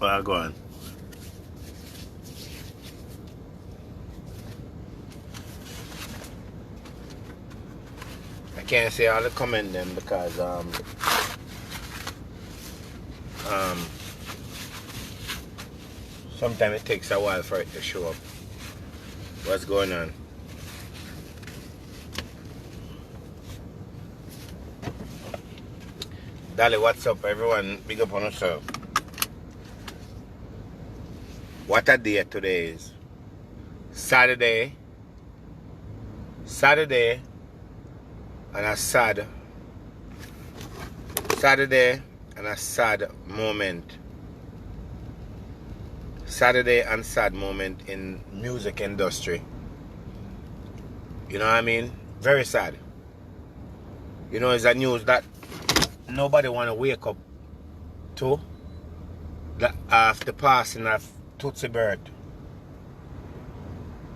Well, go on. I can't say all the comment them because sometimes it takes a while for it to show up. What's going on? Dali, what's up, everyone? Big up on yourself. What a day today is. Saturday. And a sad Saturday and a sad moment. Saturday and sad moment in music industry. You know what I mean? Very sad. You know, it's a news that nobody want to wake up to. After passing of Tootsie Bird.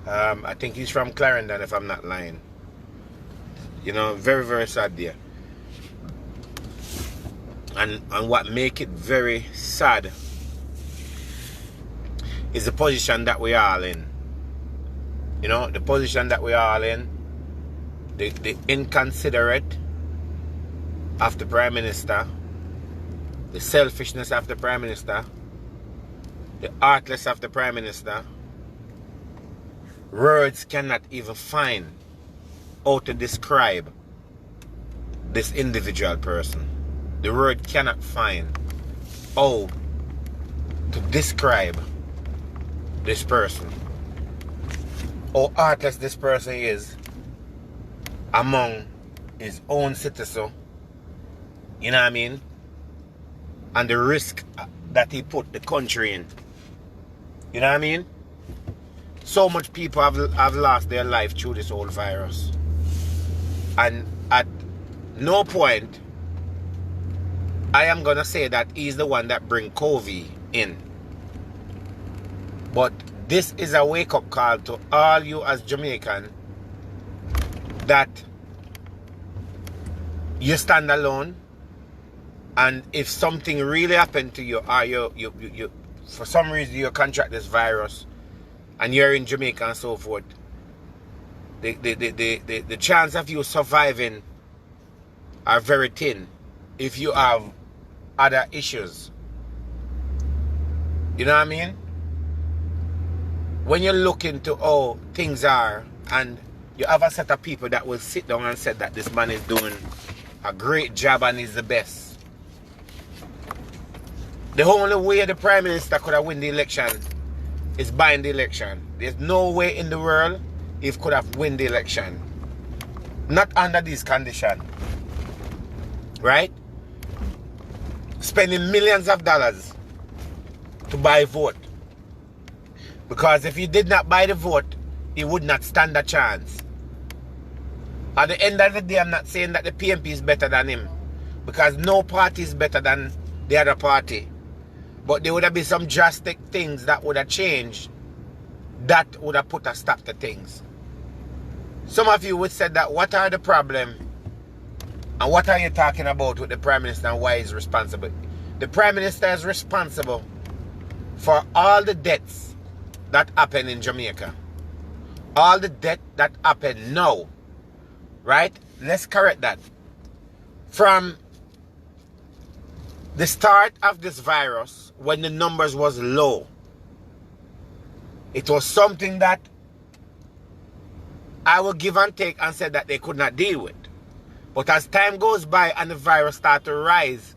I think he's from Clarendon, if I'm not lying. You know, very, very sad there. And what make it very sad is the position that we are all in. You know, the position that we are all in. The inconsiderate of the Prime Minister. The selfishness of the Prime Minister. The heartless of the Prime Minister. Words cannot even find how to describe this individual person. The word cannot find how to describe this person. How heartless this person is among his own citizens. You know what I mean? And the risk that he put the country in. You know what I mean? So much people have lost their life through this whole virus. And at no point I am going to say that he's the one that bring COVID in. But this is a wake-up call to all you as Jamaican that you stand alone, and if something really happened to you, or you for some reason you contract this virus and you're in Jamaica and so forth, the chance of you surviving are very thin if you have other issues. You know what I mean? When you look into how things are and you have a set of people that will sit down and say that this man is doing a great job and is the best. The only way the Prime Minister could have won the election is buying the election. There's no way in the world he could have won the election. Not under these conditions. Right? Spending millions of dollars to buy a vote. Because if he did not buy the vote, he would not stand a chance. At the end of the day, I'm not saying that the PMP is better than him. Because no party is better than the other party. But there would have been some drastic things that would have changed. That would have put a stop to things. Some of you would say that what are the problems and what are you talking about with the Prime Minister and why he's responsible? The Prime Minister is responsible for all the deaths that happen in Jamaica. All the death that happen now. Right? Let's correct that. From the start of this virus, when the numbers was low, it was something that I will give and take and said that they could not deal with. But as time goes by and the virus start to rise,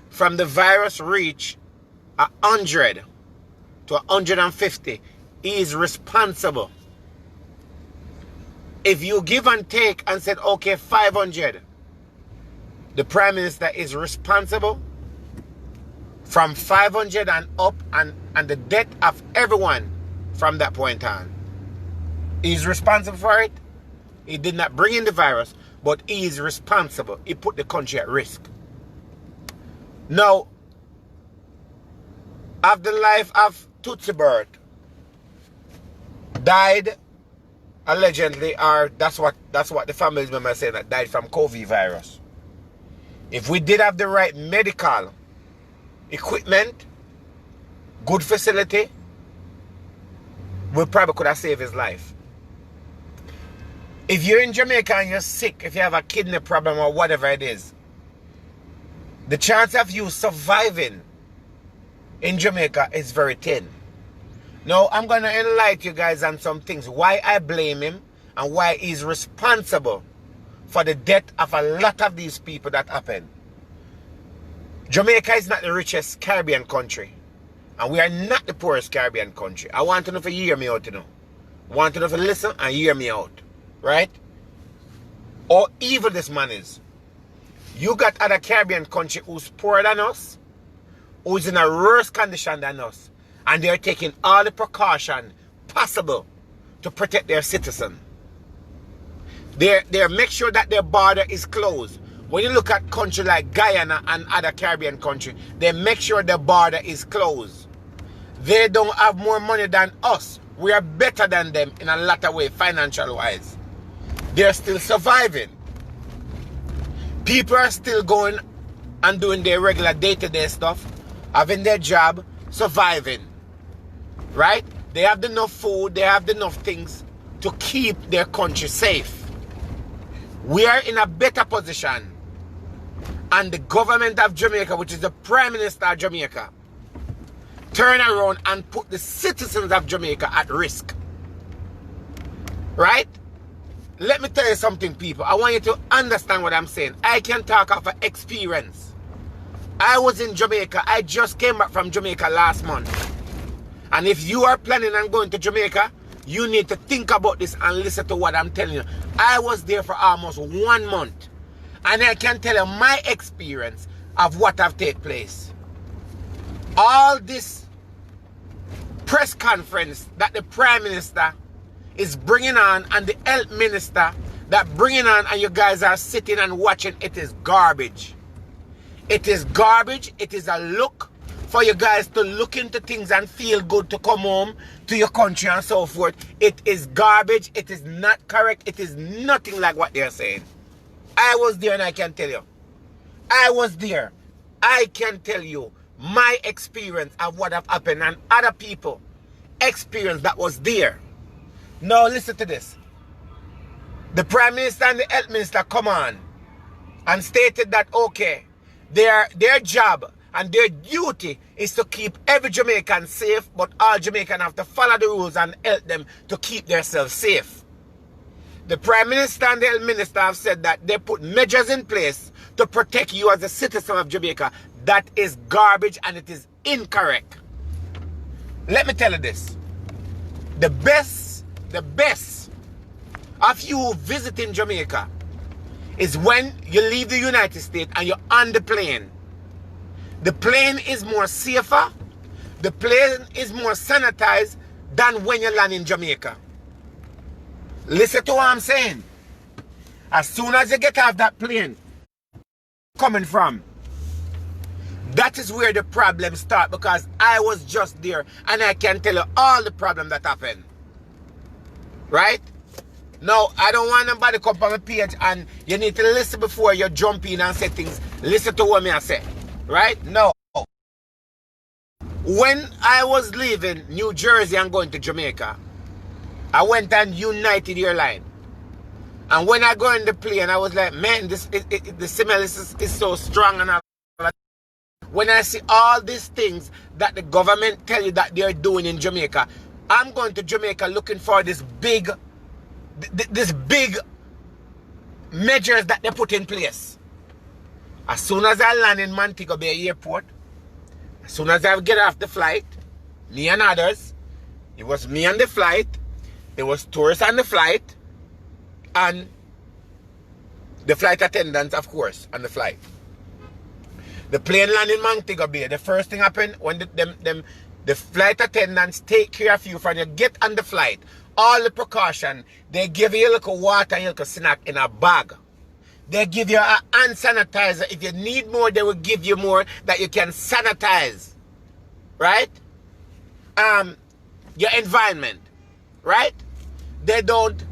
from the virus reach 100 to 150, he is responsible. If you give and take and said, okay, 500, the Prime Minister is responsible from 500 and up, and the death of everyone from that point on. He's responsible for it. He did not bring in the virus, but he is responsible. He put the country at risk. Now, of the life of Tootsie Bird, died allegedly, or that's what the family members say, that died from COVID virus. If we did have the right medical equipment good facility, we probably could have saved his life. If you're in Jamaica and you're sick, if you have a kidney problem or whatever it is, the chance of you surviving in Jamaica is very thin. Now, I'm going to enlighten you guys on some things. Why I blame him and why he's responsible for the death of a lot of these people that happened. Jamaica is not the richest Caribbean country. And we are not the poorest Caribbean country. I want to know if you hear me out, you know. I want to know if you listen and hear me out. Right? How evil this man is. You got other Caribbean country who's poorer than us, who's in a worse condition than us, and they're taking all the precaution possible to protect their citizen. They make sure that their border is closed. When you look at countries like Guyana and other Caribbean countries, they make sure the border is closed. They don't have more money than us. We are better than them in a lot of ways, financial wise. They're still surviving. People are still going and doing their regular day-to-day stuff, having their job, surviving. Right? They have enough food, they have enough things to keep their country safe. We are in a better position. And the government of Jamaica, which is the Prime Minister of Jamaica, turn around and put the citizens of Jamaica at risk. Right? Let me tell you something, people. I want you to understand what I'm saying. I can talk of experience. I was in Jamaica. I just came back from Jamaica last month. And if you are planning on going to Jamaica, you need to think about this and listen to what I'm telling you. I was there for almost 1 month. And I can tell you my experience of what have taken place. All this press conference that the Prime Minister is bringing on and the health minister that bringing on and you guys are sitting and watching, it is garbage. It is garbage. It is a look for you guys to look into things and feel good to come home to your country and so forth. It is garbage. It is not correct. It is nothing like what they're saying. I was there and I can tell you. I was there. I can tell you my experience of what have happened and other people experience that was there. Now listen to this. The Prime Minister and the Health Minister come on and stated that okay, their job and their duty is to keep every Jamaican safe, but all Jamaicans have to follow the rules and help them to keep themselves safe. The Prime Minister and the Health Minister have said that they put measures in place to protect you as a citizen of Jamaica. That is garbage and it is incorrect. Let me tell you this. The best of you visiting Jamaica is when you leave the United States and you're on the plane. The plane is more safer, the plane is more sanitized than when you land in Jamaica. Listen to what I'm saying. As soon as you get off that plane, coming from, that is where the problems start, because I was just there and I can tell you all the problem that happened. Right? Now, I don't want nobody to come on my page and you need to listen before you jump in and say things. Listen to what me I say. Right? No. When I was leaving New Jersey and going to Jamaica, I went on United Airlines. And when I go in the plane, I was like, man, the smell is so strong. And all. When I see all these things that the government tell you that they're doing in Jamaica, I'm going to Jamaica looking for this big measures that they put in place. As soon as I land in Montego Bay Airport, as soon as I get off the flight, me and others, it was me on the flight, there was tourists on the flight, and the flight attendants, of course, on the flight. The plane landed in Montego Bay. The first thing happened when the flight attendants take care of you from you get on the flight. All the precaution. They give you a little water and a little snack in a bag. They give you a hand sanitizer. If you need more, they will give you more that you can sanitize. Right? Your environment. Right? They don't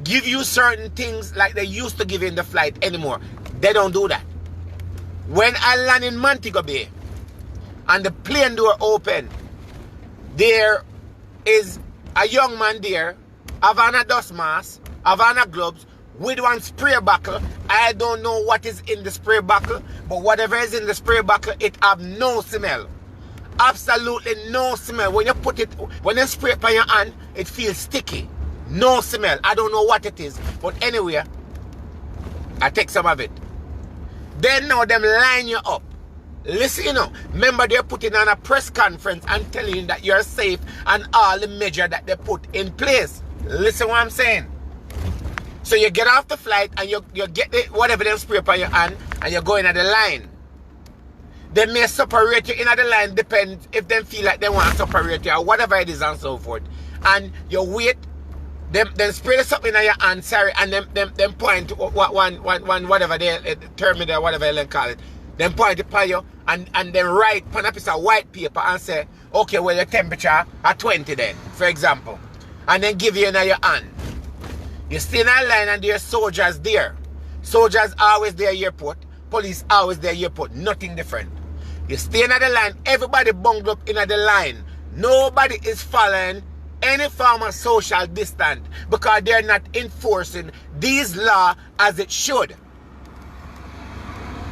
give you certain things like they used to give you in the flight anymore. They don't do that. When I land in Montego Bay and the plane door open, there is a young man there, Havana dust mask, Havana gloves, with one spray bottle. I don't know what is in the spray bottle, but whatever is in the spray bottle, it have no smell. Absolutely no smell. When you put it, when you spray it on your hand, it feels sticky. No smell. I don't know what it is. But anyway, I take some of it. Then now them line you up. Listen, you know, remember they're putting on a press conference and telling you that you're safe and all the measure that they put in place. Listen what I'm saying. So you get off the flight and you get the, whatever them spray on your hand and you go in at the line. They may separate you in at the line, depends if they feel like they want to separate you or whatever it is and so forth. And you wait, them spray something in your hand, sorry, and them point to one whatever they terminate or whatever they call it. Then point it upon you and then write on a piece of white paper and say, okay, well your temperature at 20 then, for example. And then give you in your hand. You stay in a line and there's soldiers there. Soldiers always there airport. Police always there airport. Nothing different. You stay in the line. Everybody bungled up in the line. Nobody is following any form of social distance because they're not enforcing these laws as it should.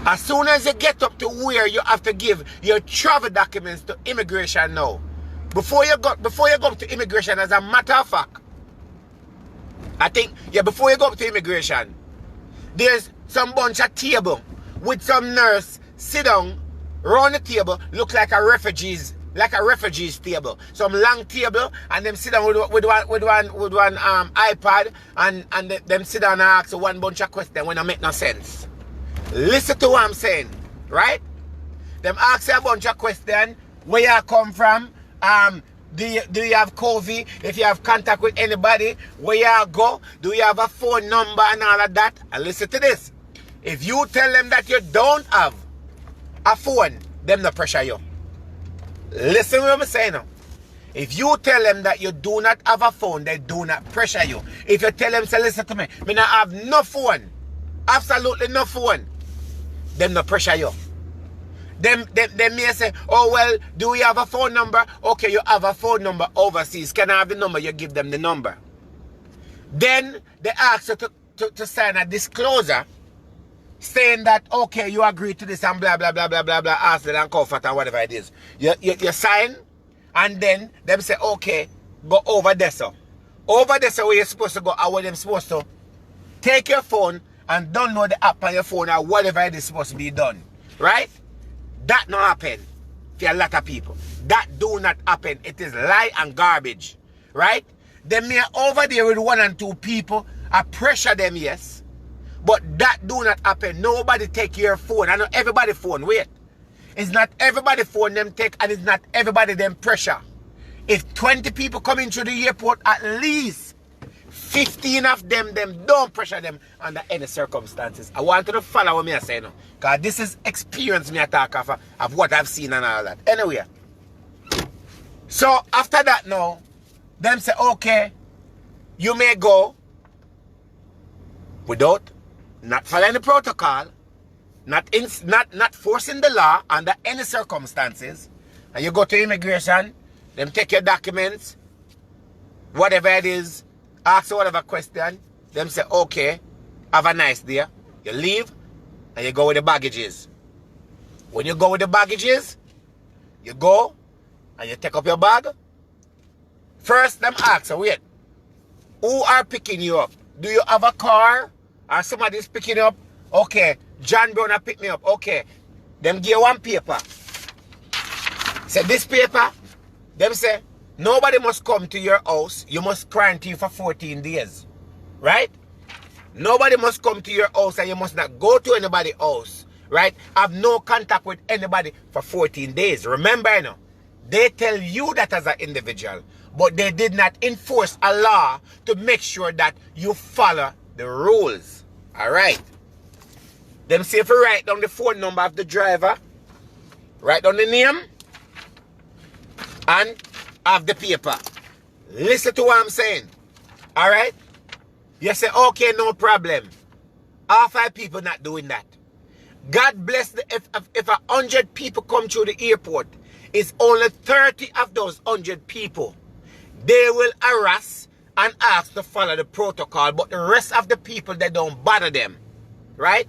As soon as you get up to where you have to give your travel documents to immigration now, before you go to immigration, as a matter of fact, I think, yeah, before you go up to immigration, there's some bunch of table with some nurse sit down around the table, look like a refugees table. Some long table, and them sit down with one iPad, and them sit down and ask one bunch of questions when it make no sense. Listen to what I'm saying, right? Them ask you a bunch of questions. Where you come from? Do you have COVID? If you have contact with anybody, where you go? Do you have a phone number and all of that? And listen to this. If you tell them that you don't have a phone, them no pressure you. Listen what I'm saying now. If you tell them that you do not have a phone, they do not pressure you. If you tell them, say, listen to me, I not have no phone, absolutely no phone, them no pressure you. Them may say, oh, well, do we have a phone number? Okay, you have a phone number overseas. Can I have the number? You give them the number. Then they ask you to sign a disclosure saying that, okay, you agree to this and blah, blah, blah, blah, blah, blah, acid and comfort and whatever it is. You sign, and then them say, okay, go over there, so. Over there, so where you're supposed to go, or where they're supposed to take your phone and download the app on your phone or whatever it is supposed to be done. Right? That not happen for a lot of people. That do not happen. It is lie and garbage. Right? They may over there with 1 and 2 people, I pressure them, yes. But that do not happen. Nobody take your phone. I know everybody phone. Wait. It's not everybody phone them take, and it's not everybody them pressure. If 20 people come into the airport, at least 15 of them don't pressure them under any circumstances. I want you to follow what I say now. Because this is experience me attack of what I've seen and all that. Anyway. So after that now, them say, okay, you may go without not following the protocol, not forcing the law under any circumstances, and you go to immigration, them take your documents, whatever it is, ask whatever question, them say, okay, have a nice day. You leave, and you go with the baggages. When you go with the baggages, you go, and you take up your bag. First, them ask, wait, who are picking you up? Do you have a car? Or somebody's picking you up? Okay, John Brown pick me up. Okay, them give you one paper. Say, this paper, them say, nobody must come to your house. You must quarantine for 14 days. Right? Nobody must come to your house and you must not go to anybody's house. Right? Have no contact with anybody for 14 days. Remember, you know, they tell you that as an individual, but they did not enforce a law to make sure that you follow the rules. Alright. Them say if you write down the phone number of the driver, write down the name, and have the paper. Listen to what I'm saying. Alright? You say, okay, no problem. All 5 people not doing that. God bless if 100 people come through the airport, it's only 30 of those 100 people. They will harass and ask to follow the protocol, but the rest of the people, they don't bother them. Right?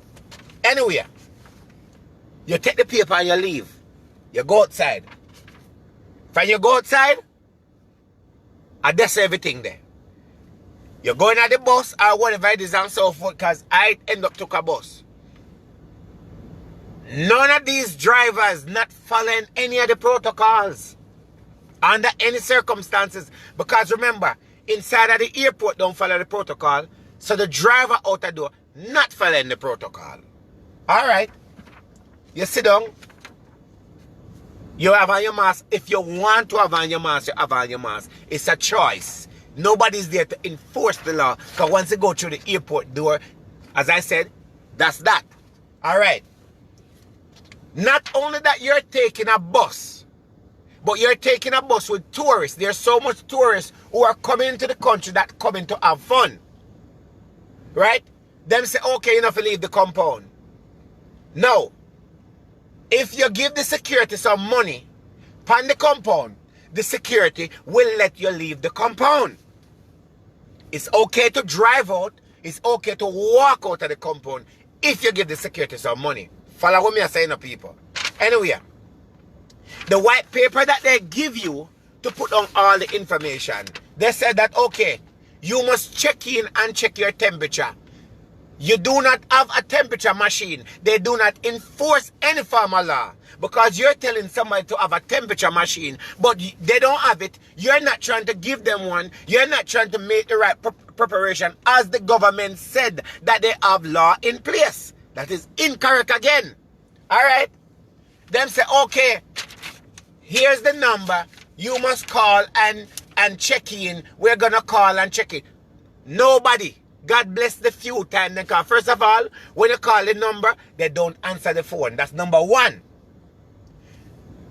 Anyway, you take the paper and you leave. You go outside. When you go outside, I that's everything there. You're going at the bus or whatever it is and so forth, because I end up took a bus. None of these drivers not following any of the protocols under any circumstances. Because remember, inside of the airport don't follow the protocol. So the driver out the door not following the protocol. Alright. You sit down. You have on your mask. If you want to have on your mask, you have on your mask. It's a choice. Nobody's there to enforce the law. Because once you go through the airport door, as I said, that's that. Alright. Not only that you're taking a bus, but you're taking a bus with tourists. There's so much tourists who are coming into the country that coming to have fun. Right? Them say, okay, you have to leave the compound. No. If you give the security some money on the compound, the security will let you leave the compound. It's okay to drive out. It's okay to walk out of the compound if you give the security some money. Follow what me are saying, people. Anyway, the white paper that they give you to put on all the information, they said that, okay, you must check in and check your temperature. You do not have a temperature machine. They do not enforce any form of law. Because you're telling somebody to have a temperature machine, but they don't have it. You're not trying to give them one. You're not trying to make the right preparation as the government said that they have law in place. That is incorrect again. Alright? Them say, okay, here's the number. You must call and check in. We're going to call and check in. Nobody. God bless the few times they call. First of all, when you call the number, they don't answer the phone. That's number one.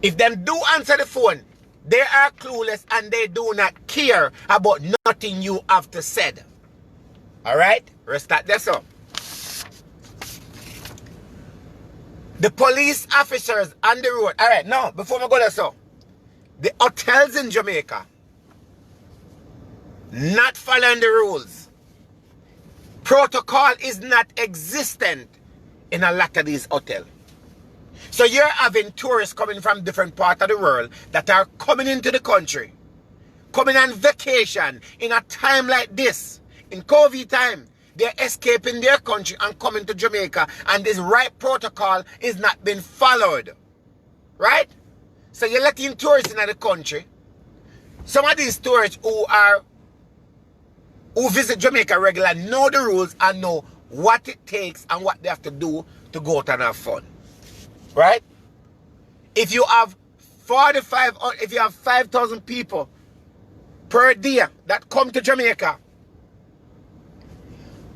If them do answer the phone, they are clueless and they do not care about nothing you have to say. Alright? Restart this up. The police officers on the road. Alright, now, before we go there, so, the hotels in Jamaica not following the rules. Protocol is not existent in a lot of these hotels. So you're having tourists coming from different parts of the world that are coming into the country, coming on vacation in a time like this, in COVID time. They're escaping their country and coming to Jamaica, and this right protocol is not being followed. Right? So you're letting tourists into the country. Some of these tourists who visit Jamaica regularly know the rules and know what it takes and what they have to do to go out and have fun. Right? If you have 5,000 people per day that come to Jamaica,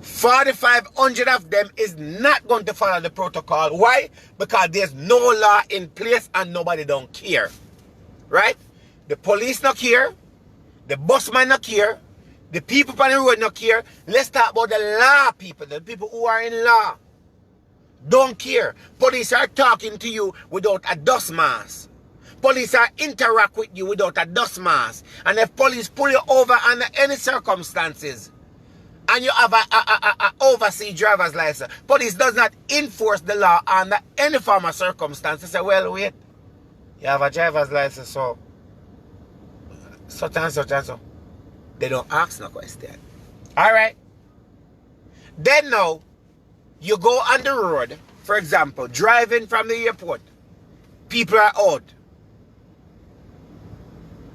4,500 of them is not going to follow the protocol. Why? Because there's no law in place and nobody don't care. Right? The police not care. The busman not care. The people on the road not care. Let's talk about the law people. The people who are in law. Don't care. Police are talking to you without a dust mask. Police are interact with you without a dust mask. And if police pull you over under any circumstances, and you have a overseas driver's license, police does not enforce the law under any form of circumstances. Say, well, wait, you have a driver's license, so such and such and so. They don't ask no question. Alright? Then now, you go on the road, for example, driving from the airport. People are out.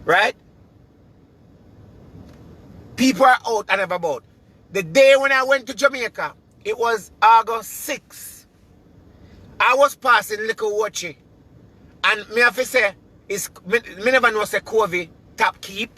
Right? People are out and about. The day when I went to Jamaica, it was August 6th. I was passing Little Watchy. And me have to say, me never know say COVID top keep.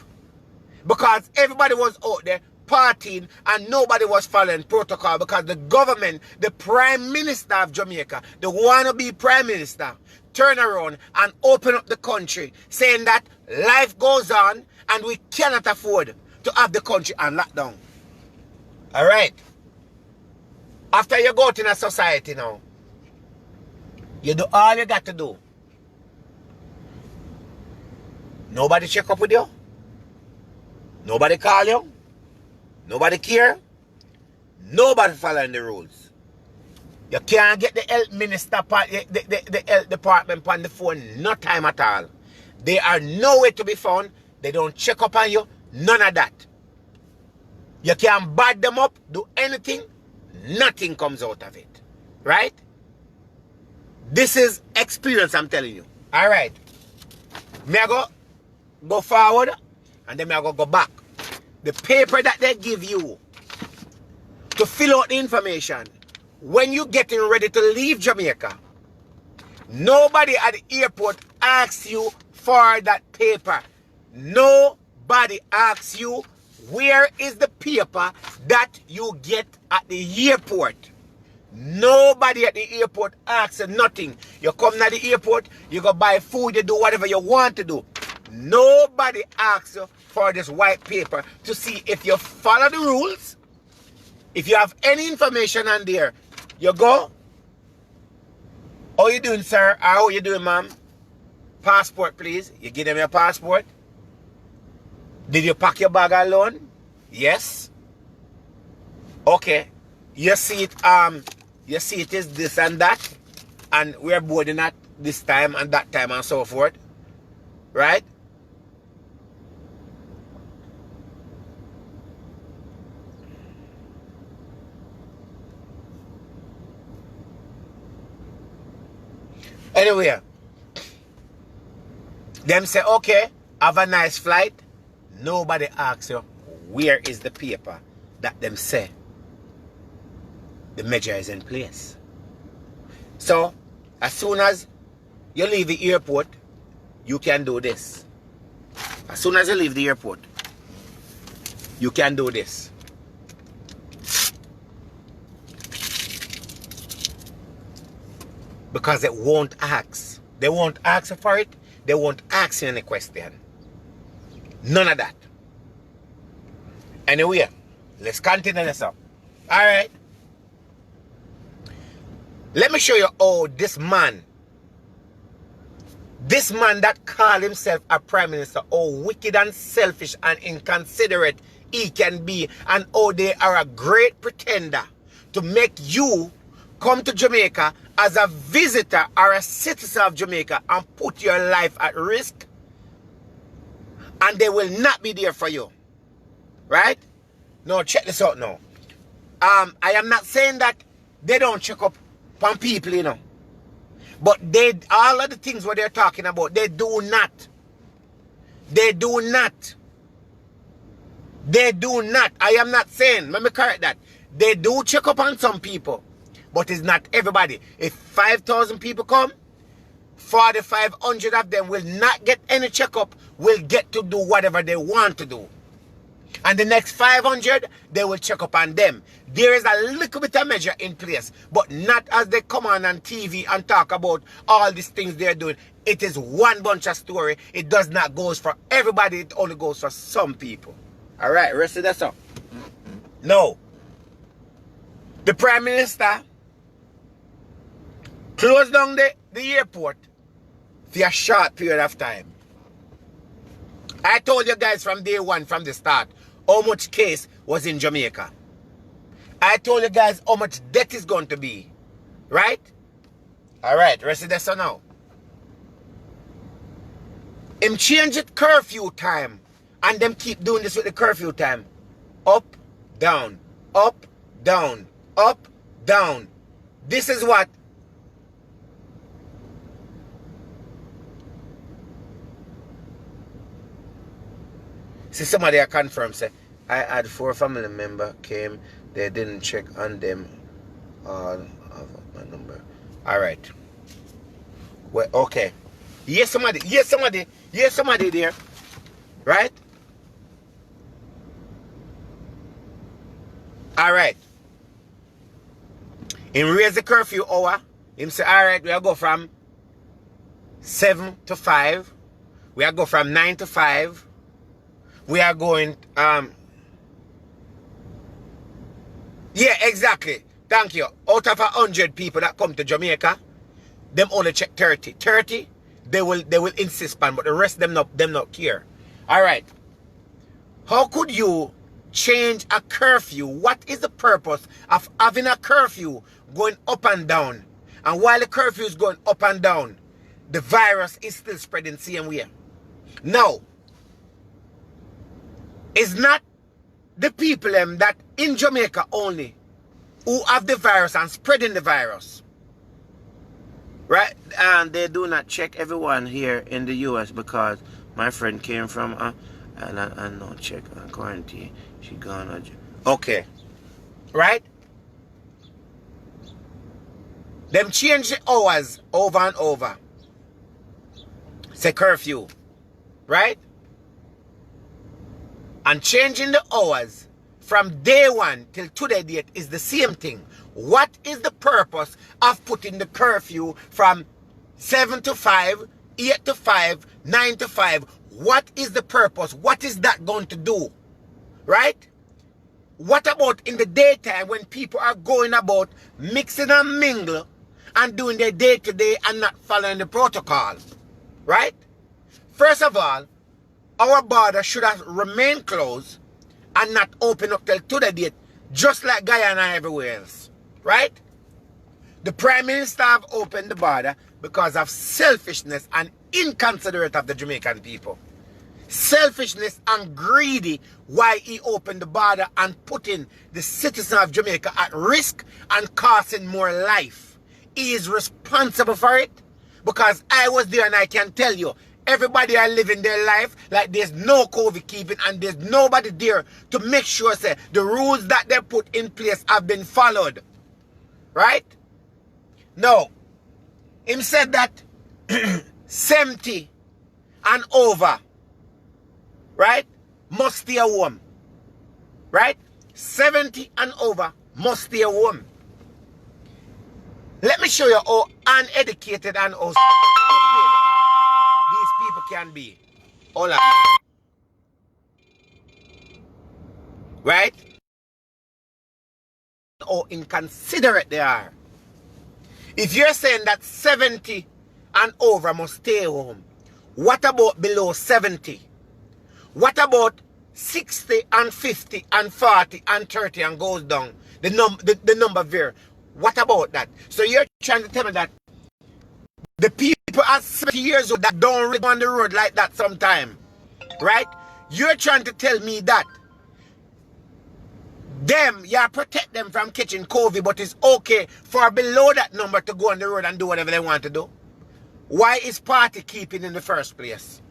Because everybody was out there partying and nobody was following protocol, because the government, the Prime Minister of Jamaica, the wannabe Prime Minister, turn around and open up the country saying that life goes on and we cannot afford to have the country on lockdown. Alright. After you go out in a society now, you do all you got to do. Nobody check up with you. Nobody call you. Nobody care. Nobody following the rules. You can't get the health minister, the health department on the phone, no time at all. They are nowhere to be found. They don't check up on you. None of that. You can bad them up, do anything. Nothing comes out of it. Right? This is experience, I'm telling you. Alright. Me I go forward, and then me I go back. The paper that they give you to fill out the information, when you're getting ready to leave Jamaica, nobody at the airport asks you for that paper. Nobody asks you where is the paper that you get at the airport. Nobody at the airport asks you nothing. You come to the airport, you go buy food, you do whatever you want to do. Nobody asks you for this white paper to see if you follow the rules. If you have any information on there, you go. How you doing, sir? How you doing, ma'am? Passport, please. You give them your passport. Did you pack your bag alone? Yes. Okay. You see it is this and that, and we're boarding at this time and that time and so forth. Right? Anyway, them say, okay, have a nice flight. Nobody asks you, where is the paper that them say the measure is in place. So, as soon as you leave the airport, you can do this. As soon as you leave the airport, you can do this. Because it won't ask. They won't ask for it. They won't ask you any question. None of that. Anyway, let's continue this up. Alright. Let me show you how this man that called himself a prime minister, how wicked and selfish and inconsiderate he can be, and how they are a great pretender to make you come to Jamaica as a visitor or a citizen of Jamaica and put your life at risk, and they will not be there for you. Right? Now, check this out now. I am not saying that they don't check up on people, you know. But all of the things what they're talking about, they do not. They do not. They do not. I am not saying, let me correct that. They do check up on some people, but it's not everybody. If 5,000 people come, 4,500 of them will not get any checkup, will get to do whatever they want to do. And the next 500, they will check up on them. There is a little bit of measure in place, but not as they come on TV and talk about all these things they're doing. It is one bunch of story. It does not go for everybody. It only goes for some people. All right, rest of that up. No. The Prime Minister closed down the airport for a short period of time. I told you guys from day one, from the start, how much case was in Jamaica. I told you guys how much debt is going to be. Right? Alright, rest of this now. Him change it curfew time. And them keep doing this with the curfew time. Up, down, up, down, up, down. This is what see, somebody I confirm say, I had 4 family members came, they didn't check on them all of my number. Alright. Well, okay. Yes, somebody there. Right? Alright. Him raise the curfew hour. Him say, alright, we'll go from 7 to 5. We'll go from 9 to 5. We are going, yeah, exactly. Thank you. Out of 100 people that come to Jamaica, them only check 30. 30, they will insist on, but the rest them not care. All right. How could you change a curfew? What is the purpose of having a curfew going up and down? And while the curfew is going up and down, the virus is still spreading the same way. Now, it's not the people that in Jamaica only who have the virus and spreading the virus. Right? And they do not check everyone here in the US because my friend came from and no check quarantine. She gone. Okay. Right? Them change the hours over and over. Say curfew. Right? And changing the hours from day one till today date is the same thing. What is the purpose of putting the curfew from 7 to 5, 8 to 5, 9 to 5? What is the purpose? What is that going to do? Right? What about in the daytime when people are going about mixing and mingle and doing their day-to-day and not following the protocol? Right? First of all, our border should have remained closed and not open up till today date, just like Guyana and everywhere else. Right? The Prime Minister have opened the border because of selfishness and inconsiderate of the Jamaican people. Selfishness and greedy why he opened the border and putting the citizens of Jamaica at risk and costing more life. He is responsible for it because I was there and I can tell you, everybody are living their life like there's no COVID keeping and there's nobody there to make sure say, the rules that they put in place have been followed. Right? Now, him said that 70 and over, right, must stay home. Right? 70 and over must stay home. Let me show you how uneducated and how stupid these people can be. Hold on. Right? How inconsiderate they are. If you're saying that 70 and over must stay home, what about below 70? What about 60 and 50 and 40 and 30 and goes down? The number vary. What about that? So you're trying to tell me that the people at 70 years old that don't live on the road like that sometime, right? You're trying to tell me that them, you protect them from catching COVID, but it's okay for below that number to go on the road and do whatever they want to do. Why is party keeping in the first place?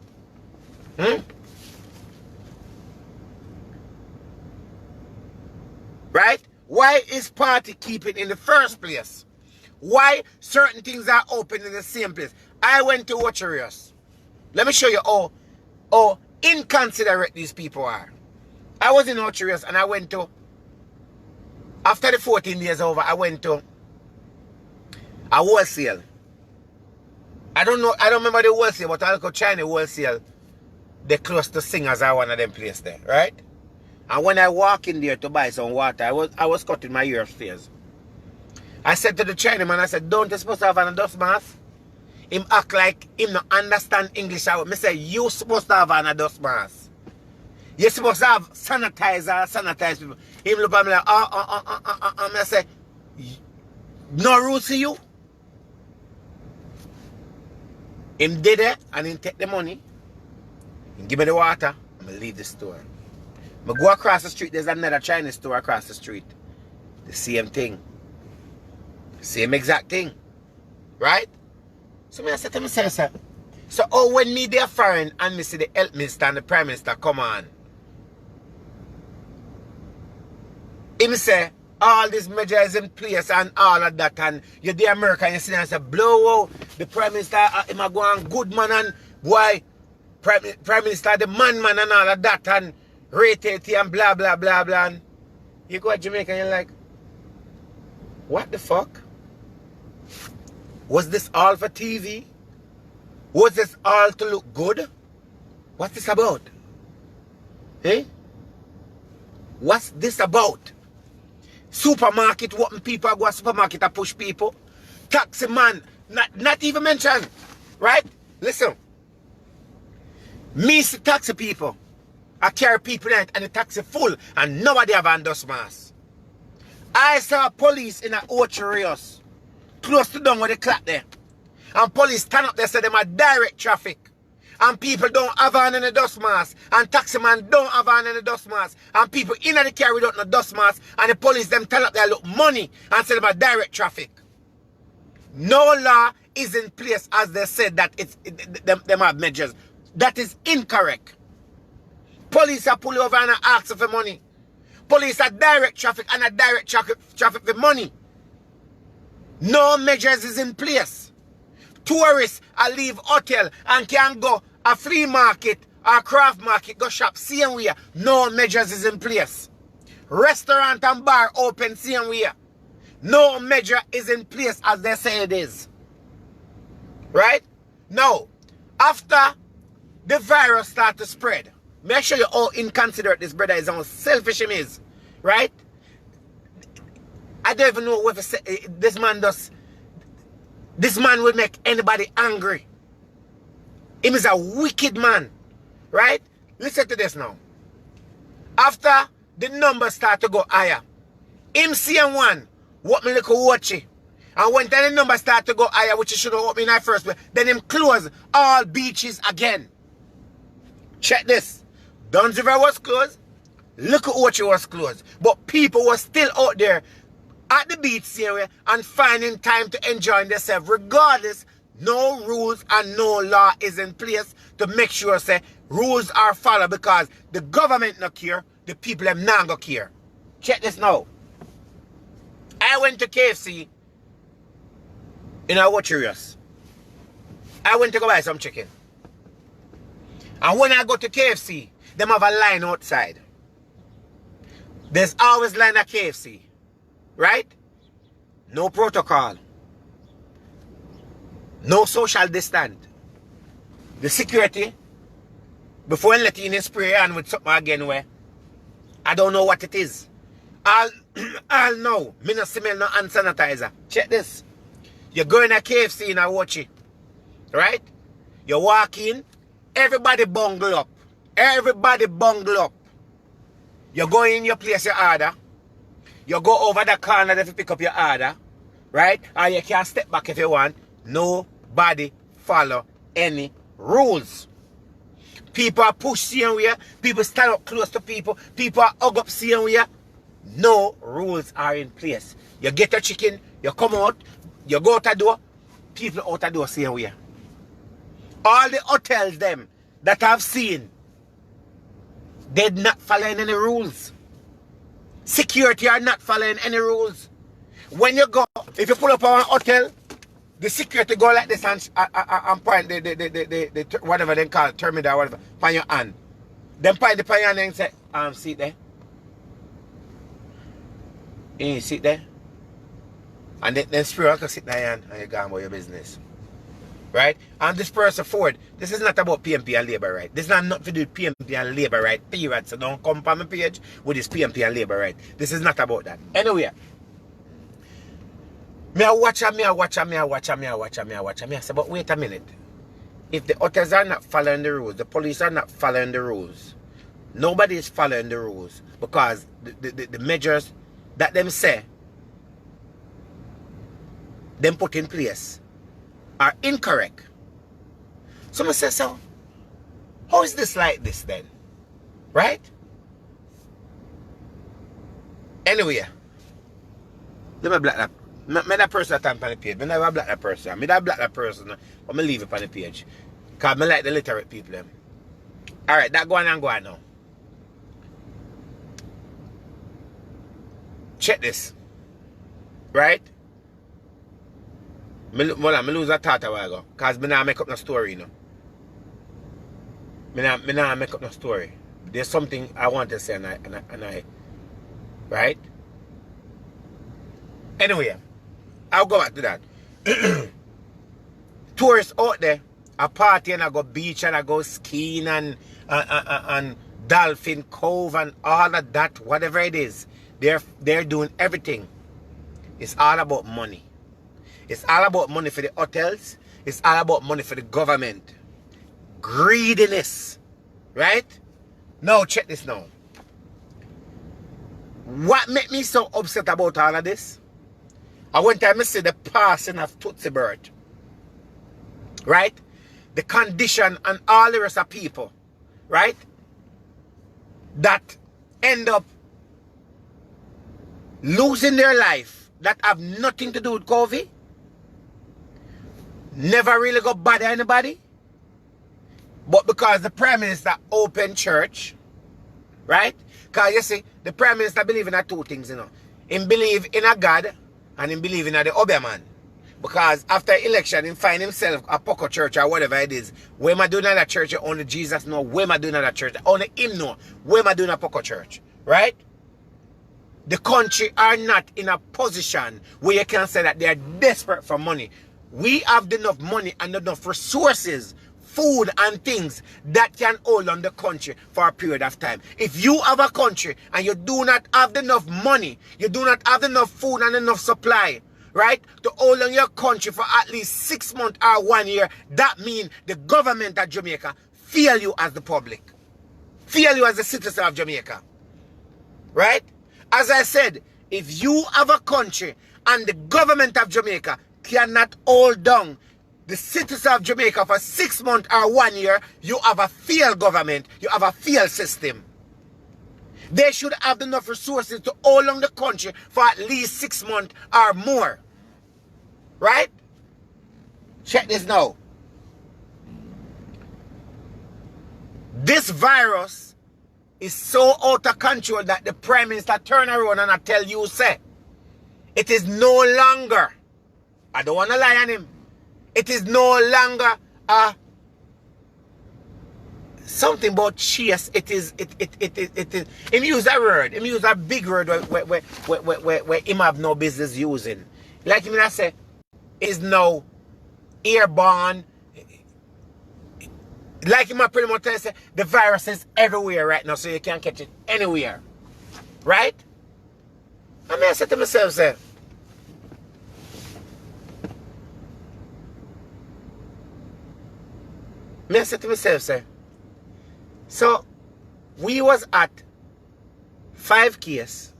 Right? Why is party keeping in the first place? Why certain things are open in the same place? I went to Ocherius. Let me show you how inconsiderate these people are. I was in Ocherius and I went to, after the 14 days over, I went to a wholesale. I don't remember the wholesale, but I'll go China wholesale. They close to Singers are one of them places there, right? And when I walk in there to buy some water, I was cutting my ear upstairs. I said to the Chinaman, I said, don't you supposed to have a dust mask? Him act like him not understand English. I say, you supposed to have a dust mask. You're supposed to have sanitize people. Him look at me like, I say, no rules to you? Him did it, and him take the money, and give me the water, I'm going to leave the store. I go across the street, there's another Chinese store across the street. The same thing. Same exact thing. Right? So I said to myself, sir, so when me there foreign and me see the health minister and the prime minister come on, him say, all these measures in place and all of that, and you're the American, you see and say, blow out the prime minister, him a go on good man and boy, prime minister the man and all of that, and rated and blah blah blah blah. And you go to Jamaica and you're like, what the fuck? Was this all for TV? Was this all to look good? What's this about? Eh? What's this about? Supermarket, what people go to supermarket and push people? Taxi man, not even mentioned. Right? Listen. Me see taxi people. I carry people in it and the taxi full and nobody have on dust mask. I saw police in a Ocherios close to down where the clock there. And police stand up there say them are direct traffic. And people don't have on any dust mask. And taxi man don't have on any dust mask. And people in the car without no dust mask. And the police them stand up there look money and say them are direct traffic. No law is in place as they said that them have measures. That is incorrect. Police are pull over and ask for money. Police are direct traffic and a direct traffic for money. No measures is in place. Tourists are leave hotel and can go a flea market or craft market, go shop same way. No measures is in place. Restaurant and bar open same way. No measure is in place as they say it is. Right? Now, after the virus start to spread, make sure you how inconsiderate this brother is, how selfish him is. Right? I don't even know what this man does. This man will make anybody angry. Him is a wicked man. Right? Listen to this now. After the numbers start to go higher, him see one, what me look watch it. And when the numbers start to go higher, which you should have opened in the first place, then him close all beaches again. Check this. Duns River was closed. Look at Ochi was closed. But people were still out there at the beach area and finding time to enjoy themselves. Regardless, no rules and no law is in place to make sure say rules are followed, because the government not care, the people them not go care. Check this now. I went to KFC in our Ocherios. I went to go buy some chicken. And when I go to KFC, them have a line outside. There's always line at KFC. Right? No protocol. No social distance. The security, before letting in spray on with something again where I don't know what it is. I'll know. Me no smell no hand sanitizer. Check this. You go in a KFC and I watch it. Right? You walk in, everybody bungle up. Everybody bungle up. You go in, you place your order. You go over the corner to pick up your order. Right? Or you can step back if you want. Nobody follow any rules. People are pushed same way. People stand up close to people. People are hug up same way. No rules are in place. You get your chicken, you come out, you go out the door, people out the door same way. All the hotels them that I've seen, they're not following any rules. Security are not following any rules. When you go, if you pull up on a hotel, the security go like this and point the whatever they call terminal or whatever, on your hand. Then point the pan your hand and say, sit there. You sit there. And then spirit can sit there and you go about your business. Right? And this person forward, this is not about PMP and labor right. This is not nothing to do with PMP and labor right, period. So don't come on my page with this PMP and labor right. This is not about that. Anyway, I say, but wait a minute. If the hotels are not following the rules, the police are not following the rules, nobody is following the rules, because the measures that them say, them put in place, are incorrect. Someone says, so, how is this like this then? Right? Anyway, let me block that. Me that person that on the page. Me never block that person. Me that block that person, but me leave it on the page. Because me like the literate people. Them. Alright, that go on and go on now. Check this. Right? Me lose a thought a while ago. Because me not make up no story, you know. Me not make up no story. There's something I want to say and I right? Anyway, I'll go back to that. Tourists out there, a party and I go beach and I go skiing and Dolphin Cove and all of that, whatever it is. They're doing everything. It's all about money. It's all about money for the hotels. It's all about money for the government. Greediness. Right? Now check this now. What made me so upset about all of this? I went time I see the passing of Tootsie Bird. Right? The condition and all the rest of people. Right? That end up losing their life. That have nothing to do with COVID. Never really got bother anybody. But because the Prime Minister opened church. Right? Because you see, the Prime Minister believe in two things, you know. He believe in a God and he believe in the other man. Because after election, he find himself a Poco church or whatever it is. Where am I doing at that church? Only Jesus know. Where am I doing at that church? Only him know. Where am I doing at Poco church? Right? The country are not in a position where you can say that they are desperate for money. We have enough money and enough resources, food and things that can hold on the country for a period of time. If you have a country and you do not have enough money, you do not have enough food and enough supply, right, to hold on your country for at least 6 months or 1 year, that means the government of Jamaica fail you as the public. Fail you as a citizen of Jamaica. Right? As I said, if you have a country and the government of Jamaica cannot hold down the citizens of Jamaica for 6 months or 1 year, you have a failed government, you have a failed system. They should have enough resources to hold on the country for at least 6 months or more. Right? Check this now. This virus is so out of control that the Prime Minister turn around and I tell you, say, it is no longer, I don't want to lie on him, it is no longer something about chase. It is. Him use a word. Him use a big word where him have no business using. Like him I say, is now airborne. Like him I pretty much say, the virus is everywhere right now, so you can't catch it anywhere. Right? I mean, I said to myself, say, I said to myself, say, so we was at 5 cases,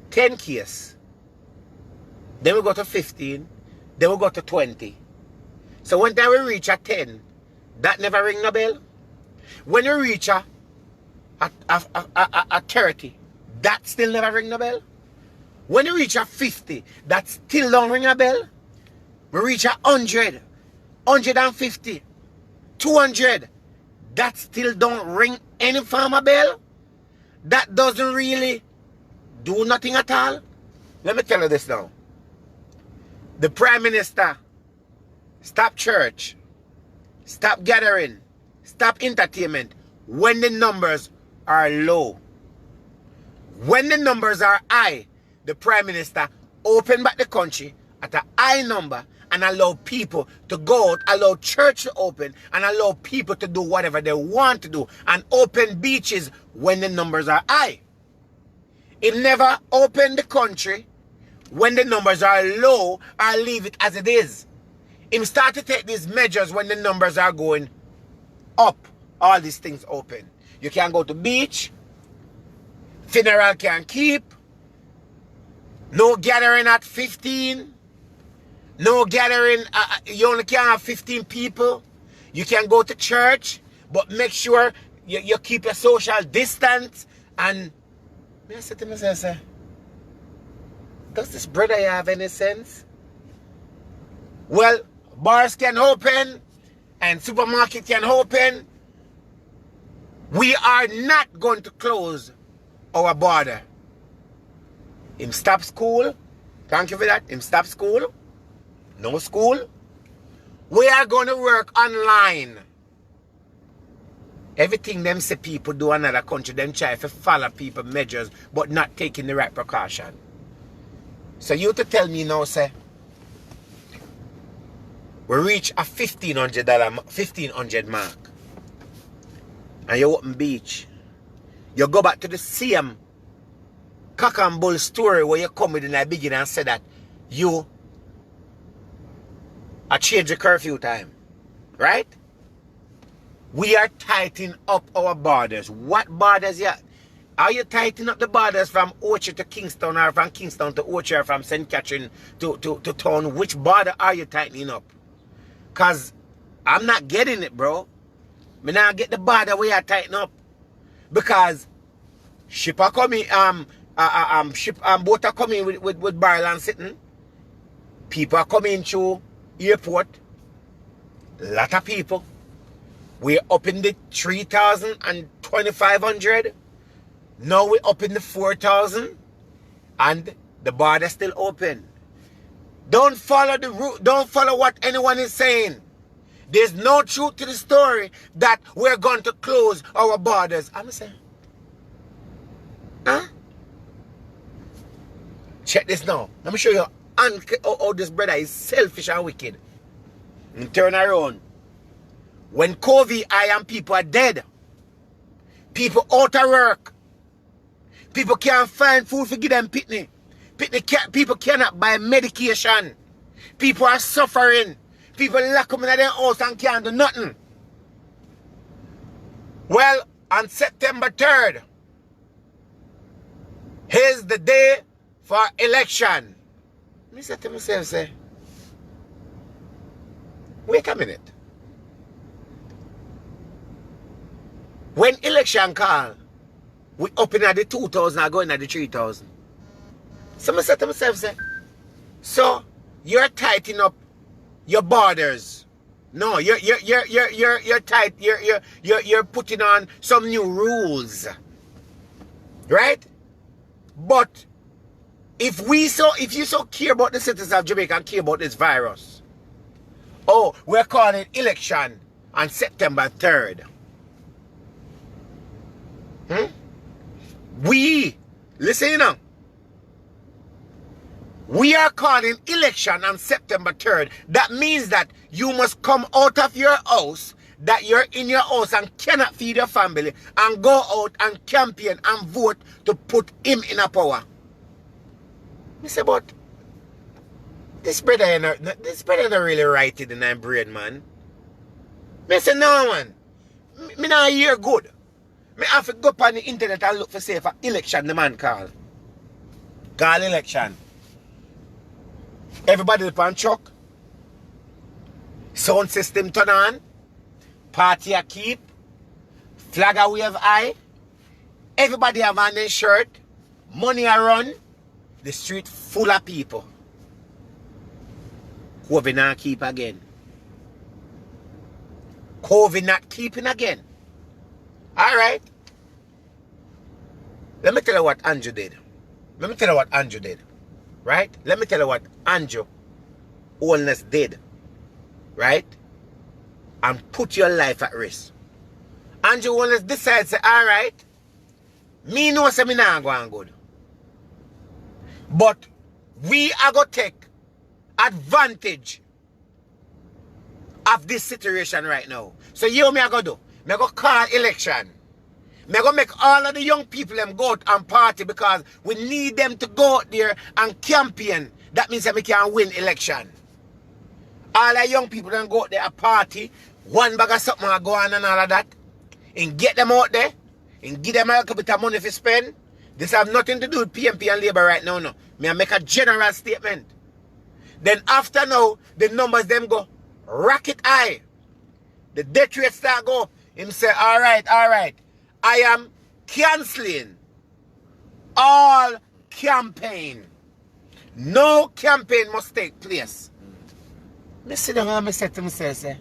10 cases, then we go to 15, then we go to 20. So when we reach a 10, that never ring a bell. When you reach a 30, that still never ring a bell. When you reach a 50, that still don't ring a bell. We reach a 100, 150, 200, that still don't ring any farmer bell. That doesn't really do nothing at all. Let me tell you this now. The Prime Minister stop church, stop gathering, stop entertainment when the numbers are low. When the numbers are high, the Prime Minister open back the country at a high number and allow people to go out, allow church to open, and allow people to do whatever they want to do, and open beaches when the numbers are high. It never open the country when the numbers are low or leave it as it is. Him start to take these measures when the numbers are going up. All these things open. You can go to beach, funeral can keep, no gathering at 15, no gathering, you only can have 15 people. You can go to church, but make sure you keep a social distance. And I said to myself, does this brother have any sense? Well, bars can open and supermarket can open. We are not going to close our border. Him stop school. Thank you for that. Him stop school. No school. We are going to work online. Everything them say people do in another country, them try to follow people measures, but not taking the right precaution. So you to tell me now, say, we reach a $1,500 mark, and you open beach. You go back to the same cock and bull story where you come with in the beginning and say that you I change the curfew time. Right? We are tightening up our borders. What borders yet? Are you tightening up the borders from Orchard to Kingston, or from Kingston to Orchard, or from St. Catherine to town? Which border are you tightening up? Because I'm not getting it, bro. Me not get the border where you tighten up. Because ship are coming, boat are coming with barrel and sitting. People are coming through airport. Lot of people. We're up in the 3,000 and 2,500. Now we're up in the 4,000. And the border still open. Don't follow the route. Don't follow what anyone is saying. There's no truth to the story that we're going to close our borders. I'm saying, huh? Check this now. Let me show you how this brother is selfish and wicked. And turn around. When COVID, people are dead. People out of work. People can't find food to give them pitney. People cannot buy medication. People are suffering. People lock them in their house and can't do nothing. Well, on September 3rd, here's the day for election. I said to myself, say, wait a minute. When election call, we up in at the 2,000 and going at the 3,000. So I said to myself, say, so you're tightening up your borders. No, you're tight. You're putting on some new rules, right? But if you so care about the citizens of Jamaica and care about this virus, oh, we're calling election on September 3rd. Listen, you know. We are calling election on September 3rd. That means that you must come out of your house, that you're in your house and cannot feed your family, and go out and campaign and vote to put him in a power. I say, but this brother not really right in the brain, man. I say, no, man. Me not hear good. Me have to go up on the internet and look for say for election the man call. Call election. Everybody upon truck. Sound system turn on. Party a keep. Flag a wave high. Everybody have on their shirt. Money a run. The street full of people. COVID not keep again. COVID not keeping again. Alright. Let me tell you what Andrew did. Right? Let me tell you what Andrew Holness did. Right? And put your life at risk. Andrew Holness decides, say, alright, me know say me not going good. But we are going to take advantage of this situation right now. So you know what me are going to do? Me go call election. Me go make all of the young people them go out and party because we need them to go out there and campaign. That means that we can win election. All the young people then go out there and party. One bag of something and go on and all of that. And get them out there. And give them a little bit of money to spend. This have nothing to do with PMP and Labour right now. No. Me I make a general statement. Then after now, the numbers them go rocket high. The death rate start go up. Him say, alright. I am cancelling all campaign. No campaign must take place. Me sit down and I say to myself, say,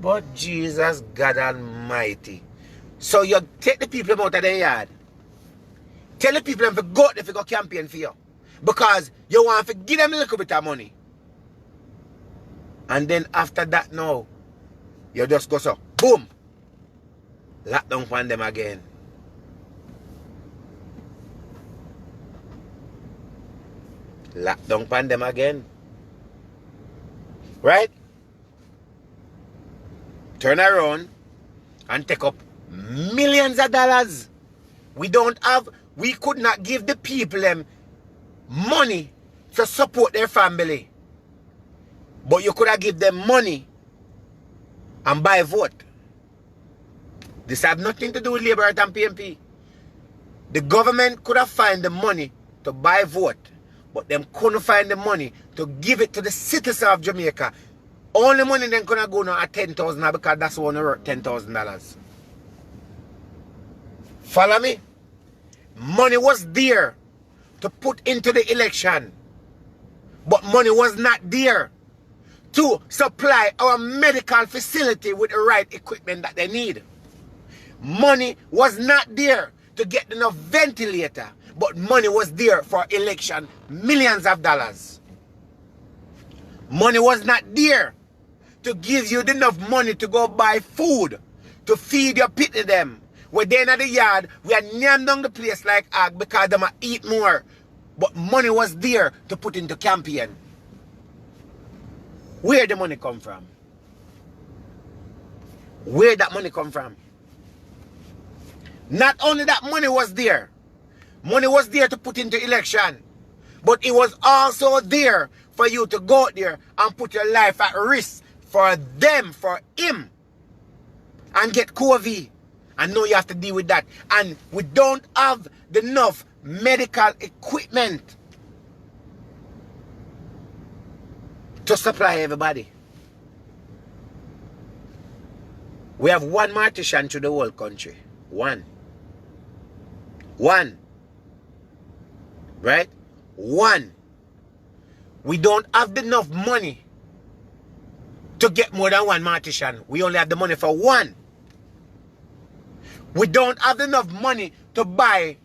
but Jesus God Almighty. So you take the people out of their yard. Tell the people to go out if you go campaign for you. Because you want to give them a little bit of money. And then after that now, you just go so, boom. Lock down on them again. Lock down on them again. Right? Turn around and take up millions of dollars. We could not give the people them money to support their family. But you could have give them money and buy a vote. This have nothing to do with Labour and PMP. The government could have found the money to buy a vote, but them couldn't find the money to give it to the citizens of Jamaica. Only money then could go now at $10,000 because that's one worth $10,000. Follow me? Money was there to put into the election, but money was not there to supply our medical facility with the right equipment that they need. Money was not there to get enough ventilator, but money was there for election, millions of dollars. Money was not there to give you enough money to go buy food, to feed your pit to them. We're there in the yard, we are name down the place like ag because they might eat more. But money was there to put into campaign. Where the money come from? Where that money come from? Not only that money was there to put into election, but it was also there for you to go out there and put your life at risk for them, for him, and get COVID. And now you have to deal with that. And we don't have enough medical equipment to supply everybody. We have one mortician to the whole country. One. Right? One. We don't have enough money to get more than one mortician. We only have the money for one. We don't have enough money to buy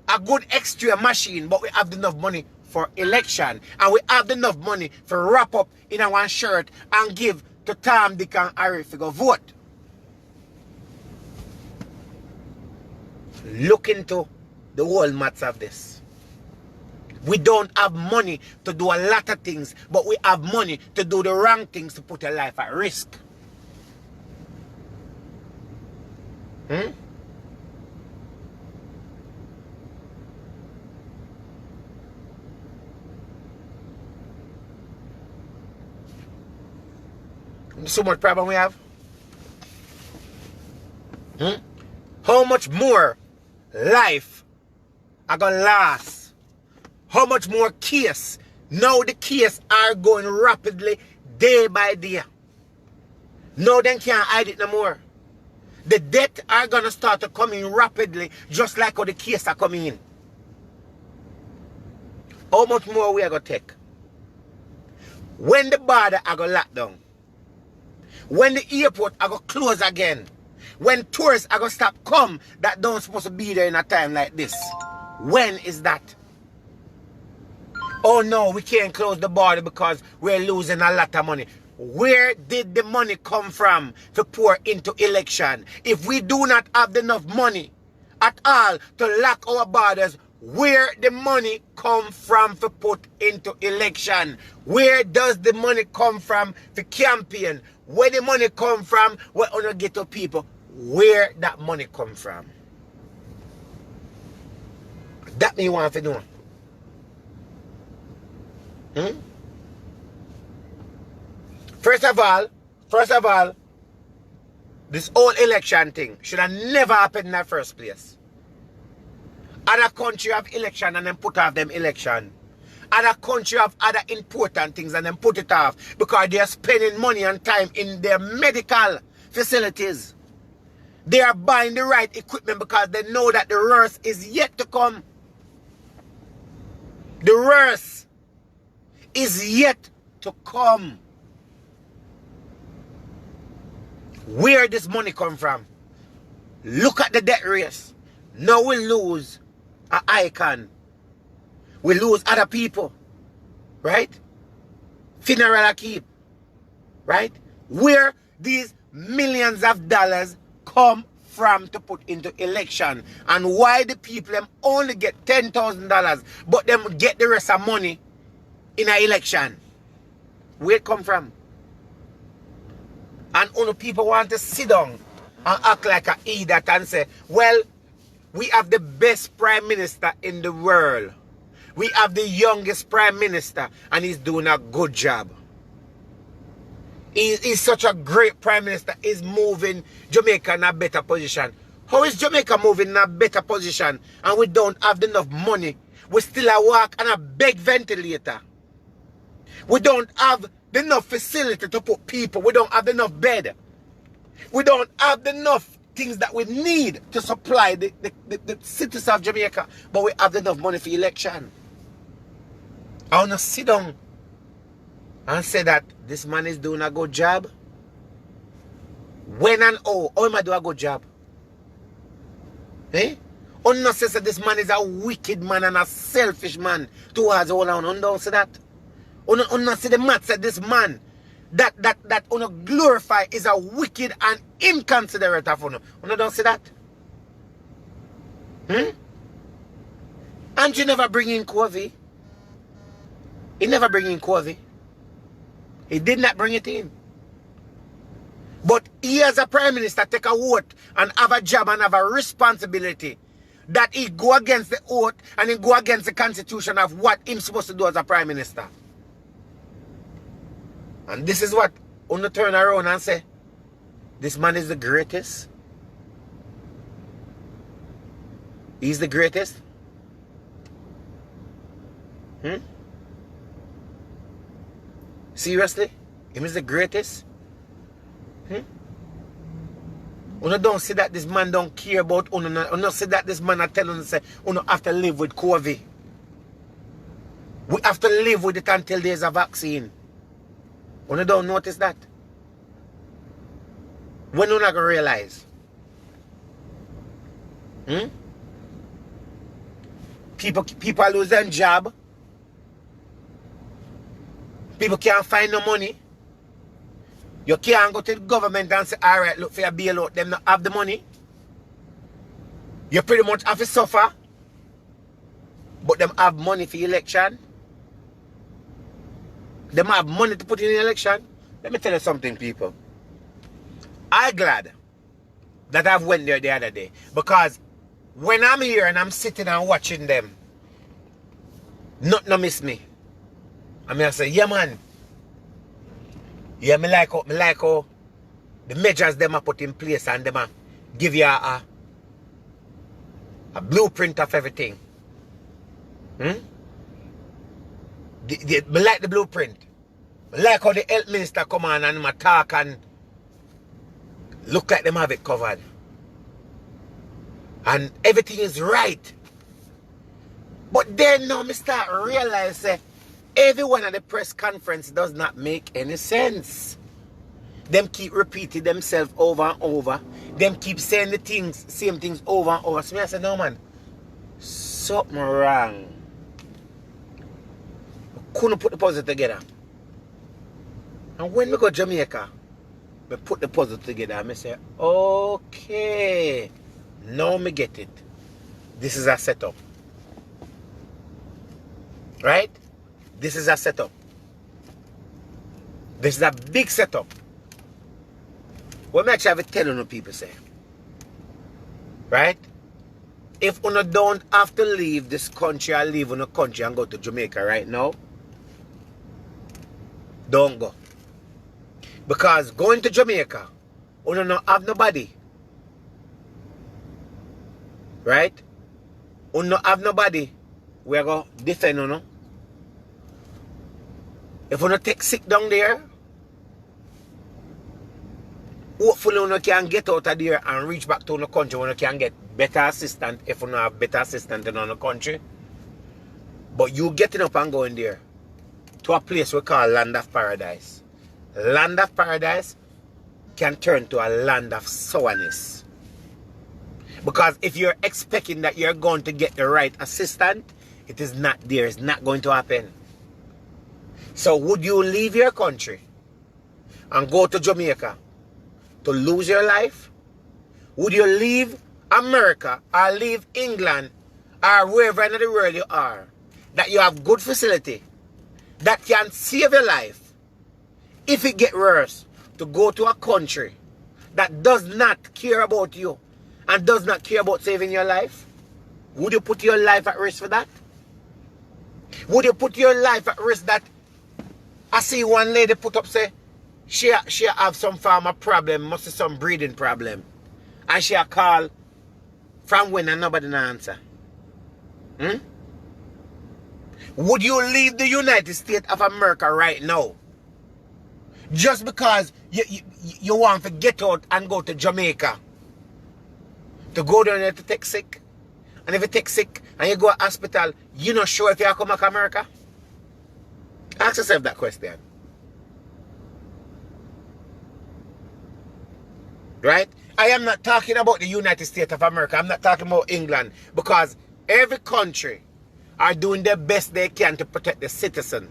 a good extra machine, but we have enough money for election. And we have enough money for wrap up in a one shirt and give to Tom, Dick and Harry to go vote. Look into the whole matter of this. We don't have money to do a lot of things, but we have money to do the wrong things to put your life at risk. So much problem we have. How much more life are gonna last? How much more case? Now the case are going rapidly day by day. Now they can't hide it no more. The death are gonna start to come in rapidly, just like how the case are coming in. How much more we are gonna take? When the border are gonna lock down? When the airport are gonna close again? When tourists are gonna stop come that don't supposed to be there in a time like this? When is that? Oh no, we can't close the border because we're losing a lot of money. Where did the money come from to pour into election? If we do not have enough money at all to lock our borders, where the money come from to put into election? Where does the money come from for campaign? Where the money come from? Where on get to people? Where that money come from? That me want to know. First of all, this whole election thing should have never happened in the first place. Other country have election and then put off them election. Other country have other important things and then put it off because they are spending money and time in their medical facilities. They are buying the right equipment because they know that the worst is yet to come. The worst is yet to come. Where this money come from? Look at the debt race. Now we lose an icon. We lose other people. Right? Funeral I keep. Right? Where these millions of dollars come from to put into election. And why the people them only get $10,000 but them get the rest of money in an election. Where it come from? And only people want to sit down and act like an idiot and say, well, we have the best prime minister in the world. We have the youngest prime minister and he's doing a good job. He's such a great prime minister. He's moving Jamaica in a better position. How is Jamaica moving in a better position and we don't have enough money? We still a walk and a big ventilator. We don't have enough facility to put people. We don't have enough bed. We don't have enough things that we need to supply the citizens of Jamaica. But we have enough money for election. I want to sit down and say that this man is doing a good job. When and how am I doing a good job? Eh? Unno says that this man is a wicked man and a selfish man towards all on. Unno don't say that. Unno say the math said this man that unno glorify is a wicked and inconsiderate of unno. Unno don't say that. And you never bring in Curfew. He never bring in Curfew. He did not bring it in. But he as a prime minister take a vote and have a job and have a responsibility that he go against the oath and he go against the constitution of what he's supposed to do as a prime minister. And this is what Uno turn around and say, this man is the greatest. He's the greatest. Seriously? Him is the greatest? Uno don't see that this man don't care about Uno. Uno see that this man are telling us say Uno have to live with COVID. We have to live with it until there's a vaccine. Uno don't notice that. When Uno gonna realize? People lose their job. People can't find no money. You can't go to the government and say, alright, look for your bailout. Them not have the money. You pretty much have to suffer. But them have money for election. Them have money to put in the election. Let me tell you something, people. I'm glad that I've went there the other day. Because when I'm here and I'm sitting and watching them, nothing miss me. I mean, I say, yeah, man. Yeah, me like how the measures them are put in place and them are give you a blueprint of everything. Me like the blueprint. Me like how the health minister come on and them talk and look like them have it covered. And everything is right. But then now me start realize everyone at the press conference does not make any sense. Them keep repeating themselves over and over. Them keep saying the same things over and over. So me I say, no man, something wrong. I couldn't put the puzzle together. And when we go to Jamaica, we put the puzzle together and I say, okay, now me get it. This is a setup. Right? This is a setup. This is a big setup. What me actually have to tell you people say. Right? If you don't have to leave this country or leave in a country and go to Jamaica right now, don't go. Because going to Jamaica, you don't have nobody. Right? You don't have nobody. We're going to defend you. If you don't take sick down there, hopefully you can get out of there and reach back to the country when you can get better assistance if you don't have better assistance in the country. But you getting up and going there to a place we call Land of Paradise. Land of Paradise can turn to a land of sourness. Because if you're expecting that you're going to get the right assistance, it is not there. It's not going to happen. So would you leave your country and go to Jamaica to lose your life? Would you leave America or leave England or wherever in the world you are, that you have good facility that can save your life if it get worse, to go to a country that does not care about you and does not care about saving your life? Would you put your life at risk for that? Would you put your life at risk that I see one lady put up say she have some form of problem, must be some breathing problem. And she a call from when and nobody no answer. Hmm? Would you leave the United States of America right now? Just because you want to get out and go to Jamaica? To go down there to take sick? And if you take sick and you go to hospital, you're not sure if you come back to America? Ask yourself that question. Right? I am not talking about the United States of America. I'm not talking about England. Because every country are doing their best they can to protect the citizen.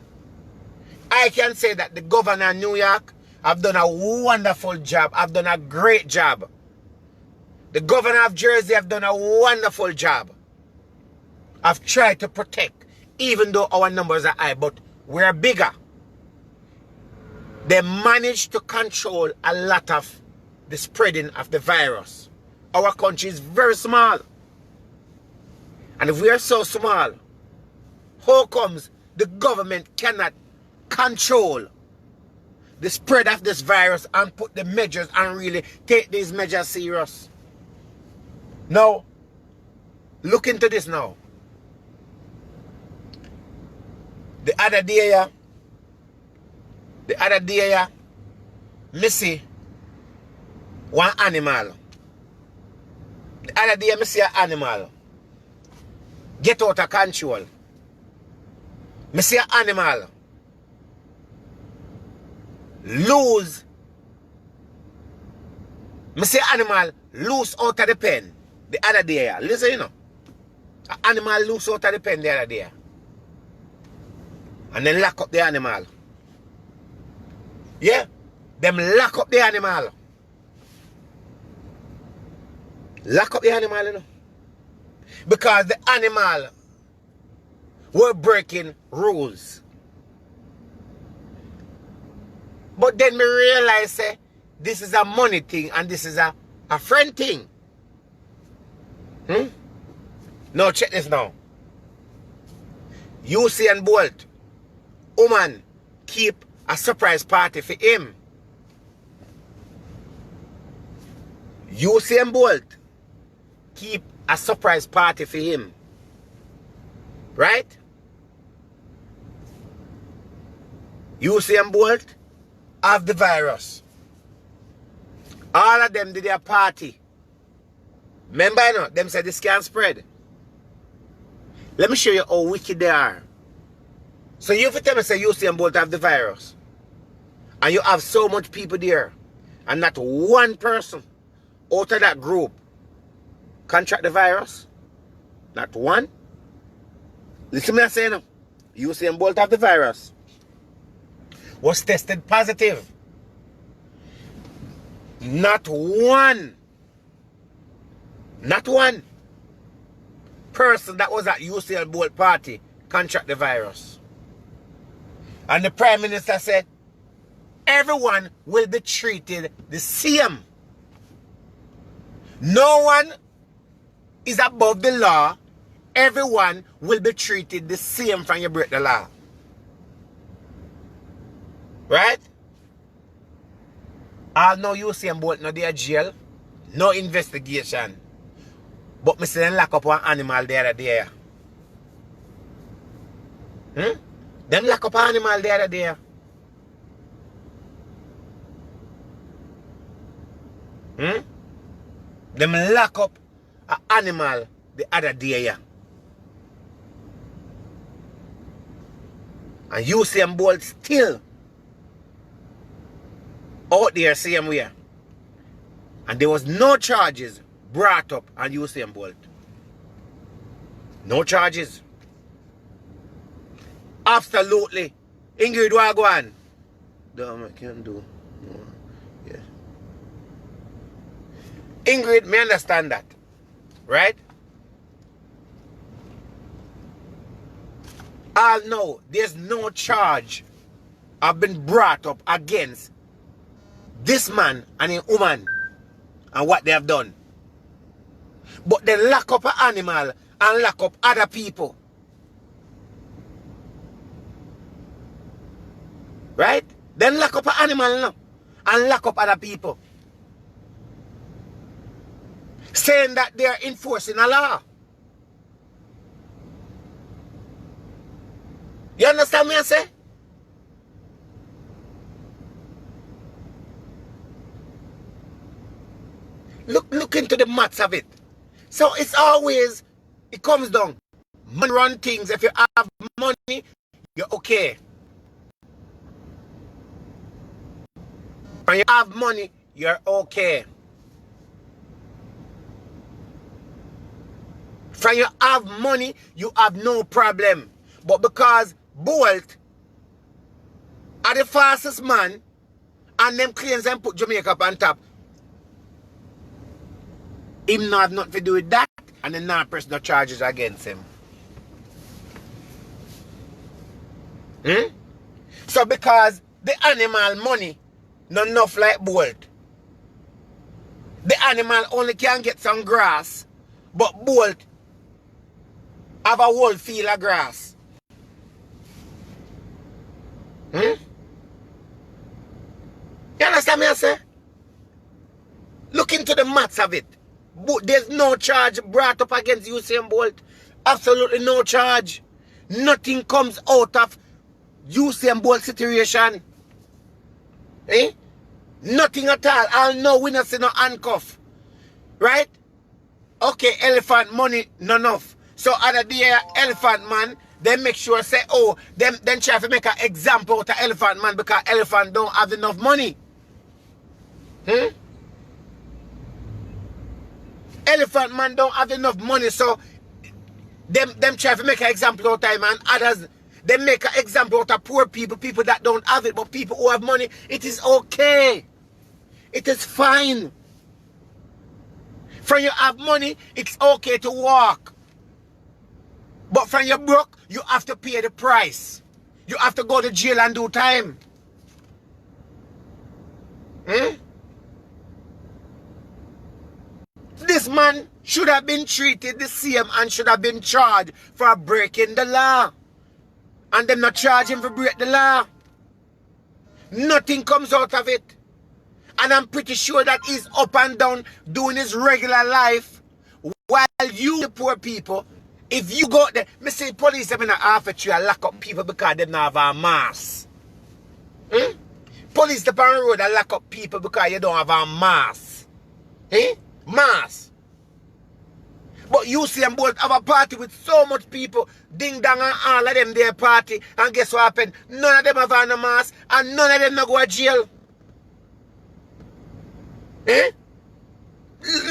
I can say that the governor of New York have done a wonderful job. Have done a great job. The governor of Jersey have done a wonderful job. I've tried to protect, even though our numbers are high, but we're bigger. They managed to control a lot of the spreading of the virus. Our country is very small. And if we are so small, how comes the government cannot control the spread of this virus and put the measures and really take these measures serious? Now, look into this now. The other day, me see one animal. The other day, me see an animal get out of control. Me see an animal lose. Me see an animal loose out of the pen the other day. Listen, you know. An animal loose out of the pen the other day. And then lock up the animal. Yeah? Them lock up the animal. Lock up the animal, you know. Because the animal were breaking rules. But then me realize this is a money thing and this is a friend thing. Now check this now. Usain Bolt, woman, keep a surprise party for him. Usain Bolt, keep a surprise party for him. Right? Usain Bolt have the virus. All of them did their party. Remember, you know, them said this can't spread. Let me show you how wicked they are. So you tell me say Usain Bolt have the virus. And you have so much people there. And not one person out of that group contract the virus. Not one. Listen to me I say now. Usain Bolt have the virus. Was tested positive. Not one person that was at Usain Bolt party contract the virus. And the Prime Minister said, everyone will be treated the same. No one is above the law. Everyone will be treated the same from you break the law. Right? All know Usain Bolt no there jail. No investigation. But me see them lock up one animal the other day. Them lock up an animal the other day. Them lock up an animal the other day. And Usain Bolt still out there same way. And there was no charges brought up on Usain Bolt. No charges. Absolutely. Ingrid, what go on? I can't do more. Yeah. Ingrid, me understand that. Right? I'll know there's no charge have been brought up against this man and a woman and what they have done. But they lock up an animal and lock up other people. Right? Then lock up an animal now and lock up other people, saying that they are enforcing a law. You understand me I say? Look into the maths of it. So it's always, it comes down. Money run things. If you have money, you're okay. When you have money, you're okay. When you have money, you have no problem. But because Bolt are the fastest man, and them claims and put Jamaica up on top, him not have nothing to do with that, and then not press no charges against him. So because the animal money not enough like Bolt, the animal only can get some grass, but Bolt have a whole field of grass. You understand me I say? Look into the maths of it. There's no charge brought up against Usain Bolt. Absolutely no charge. Nothing comes out of Usain Bolt situation. Nothing at all. I'll know we not see no handcuff. Right? Okay, elephant money, not enough. So other day, elephant man, they make sure say, oh, them try to make an example out of elephant man because elephant don't have enough money. Elephant man don't have enough money, so them try to make an example out of him, and others, they make an example out of poor people, people that don't have it, but people who have money, it is okay. It is fine. When you have money, it's okay to walk. But when you're broke, you have to pay the price. You have to go to jail and do time. This man should have been treated the same and should have been charged for breaking the law. And them not charge him for break the law. Nothing comes out of it. And I'm pretty sure that he's up and down doing his regular life. While you, the poor people, if you go there, me say police have been half at you and lock up people because they don't have a mask. Police up on the road and lock up people because you don't have a mask. Mask. But you see them both have a party with so much people, ding dong and all of them their party, and guess what happened? None of them have on a mask and none of them not go to jail.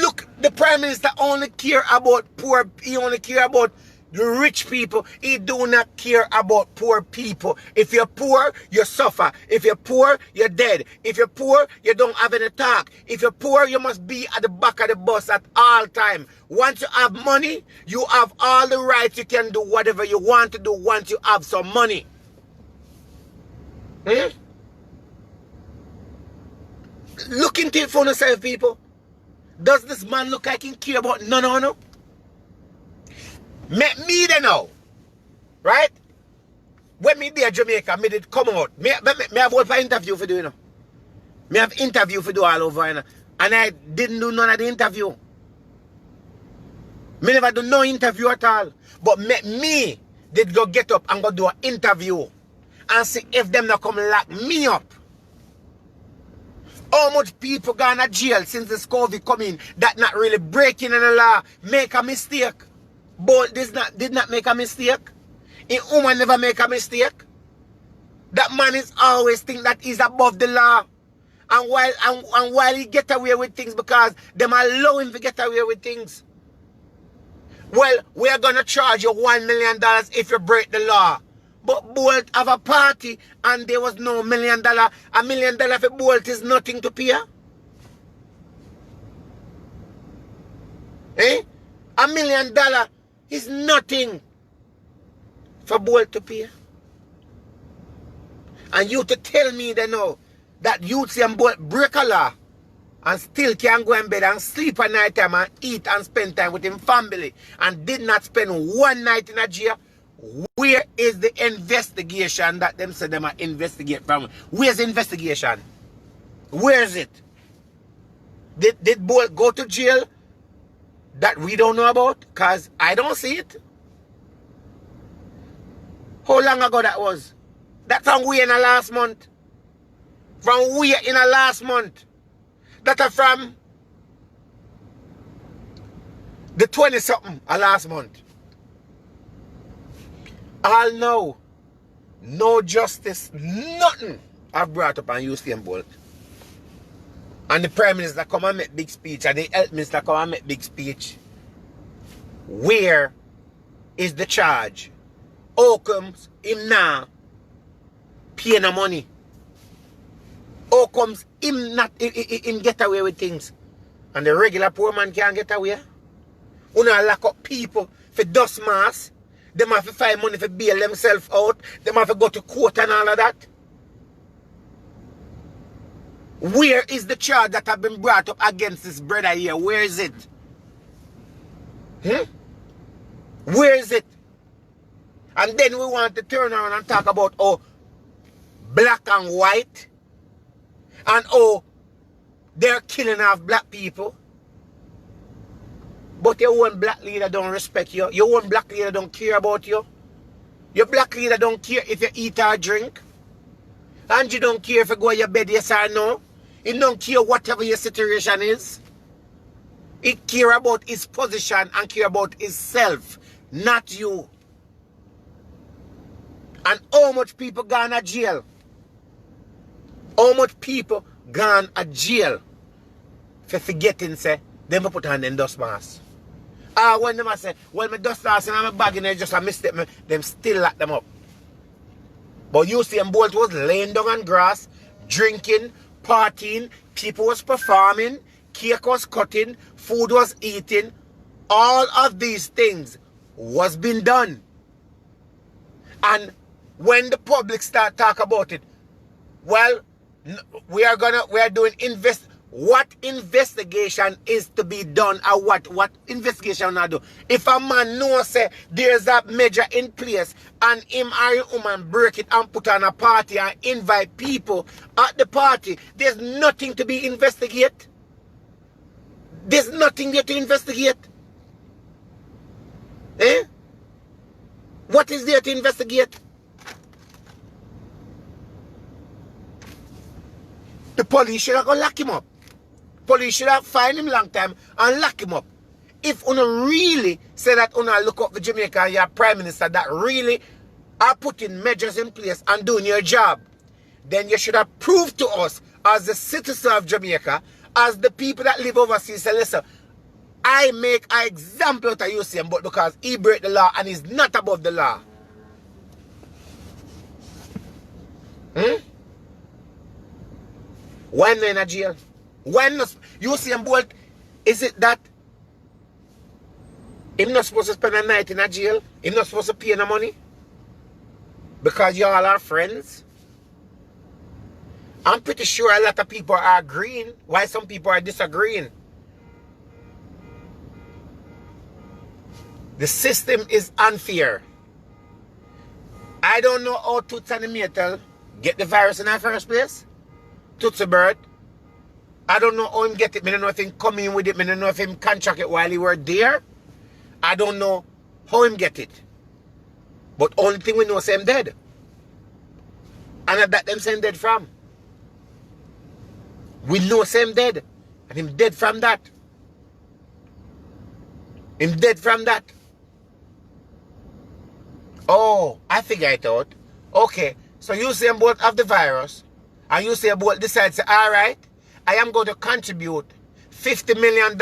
Look, the Prime Minister only care about poor, he only care about the rich people. He do not care about poor people. If you're poor, you suffer. If you're poor, you're dead. If you're poor, you don't have any talk. If you're poor, you must be at the back of the bus at all time. Once you have money, you have all the rights. You can do whatever you want to do once you have some money. Look into it for yourself, people. Does this man look like he care about no? Make me they know. Right? When me there Jamaica, me did come out. Me have one for interview for do, you know. Me have interview for do all over, you know. And I didn't do none of the interview. Me never do no interview at all. But me did go get up and go do an interview. And see if them not come lock me up. How much people gone to jail since this COVID come in that not really breaking in the law, make a mistake. But did not make a mistake. A woman never make a mistake. That man is always think that he's above the law. And while he get away with things because them allow him to get away with things. Well, we are gonna charge you $1 million if you break the law. But Bolt have a party and there was no $1 million. $1 million for Bolt is nothing to pay. $1 million is nothing for Bolt to pay. And you to tell me they know that youths and Bolt break a law and still can go in bed and sleep at night time and eat and spend time with him family and did not spend one night in a jail. Where is the investigation that them say them are investigate from? Where's the investigation? Where is it? Did Bolt go to jail that we don't know about? Because I don't see it. How long ago that was? That from we in the last month. From we in the last month. That are from the 20-something of last month. All now, no justice, nothing I've brought up on Usain Bolt. And the Prime Minister come and make big speech, and the Health Minister come and make big speech. Where is the charge? How comes him now pay no money? How comes him not him get away with things? And the regular poor man can't get away? Una lock up people for dust mask. Them have to find money for bail themselves out. Them have to go to court and all of that. Where is the charge that have been brought up against this brother here? Where is it? Where is it? And then we want to turn around and talk about black and white. And they're killing off black people. But your own black leader don't respect you. Your own black leader don't care about you. Your black leader don't care if you eat or drink. And you don't care if you go to your bed, yes or no. He don't care whatever your situation is. He care about his position and care about himself, not you. And how much people gone to jail? How much people gone to jail for forgetting, say, them put on them dust mask. When them say, well, my dust mask and my bag in there just a mistake, them still lock them up. But Usain Bolt was laying down on grass, drinking, partying, people was performing, cake was cutting, food was eating. All of these things was being done. And when the public start talk about it, well, we are doing what investigation is to be done, or what investigation I do? If a man knows say there's a measure in place and him or a woman break it and put on a party and invite people at the party, there's nothing to be investigated. There's nothing there to investigate. What is there to investigate? The police should have gone lock him up. Police should have fined him long time and lock him up. If una really say that una look up for Jamaica and your Prime Minister that really are putting measures in place and doing your job, then you should have proved to us as the citizen of Jamaica, as the people that live overseas, say, listen, I make an example out of Usain, but because he break the law and is not above the law. When in a jail? When Usain Bolt, is it that him not supposed to spend a night in a jail? Him not supposed to pay no money? Because you all are friends? I'm pretty sure a lot of people are agreeing, while some people are disagreeing. The system is unfair. I don't know how Toots and the Metal get the virus in the first place. Toots a bird. I don't know how him get it. I don't know if him come in with it. I don't know if him contract it while he were there. I don't know how him get it. But only thing we know is him dead. And that them say him dead from. We know him dead. And him dead from that. Him dead from that. Oh, I figure it out. Okay, so Usain Bolt have the virus. And Usain Bolt decides, say, all right, I am going to contribute $50 million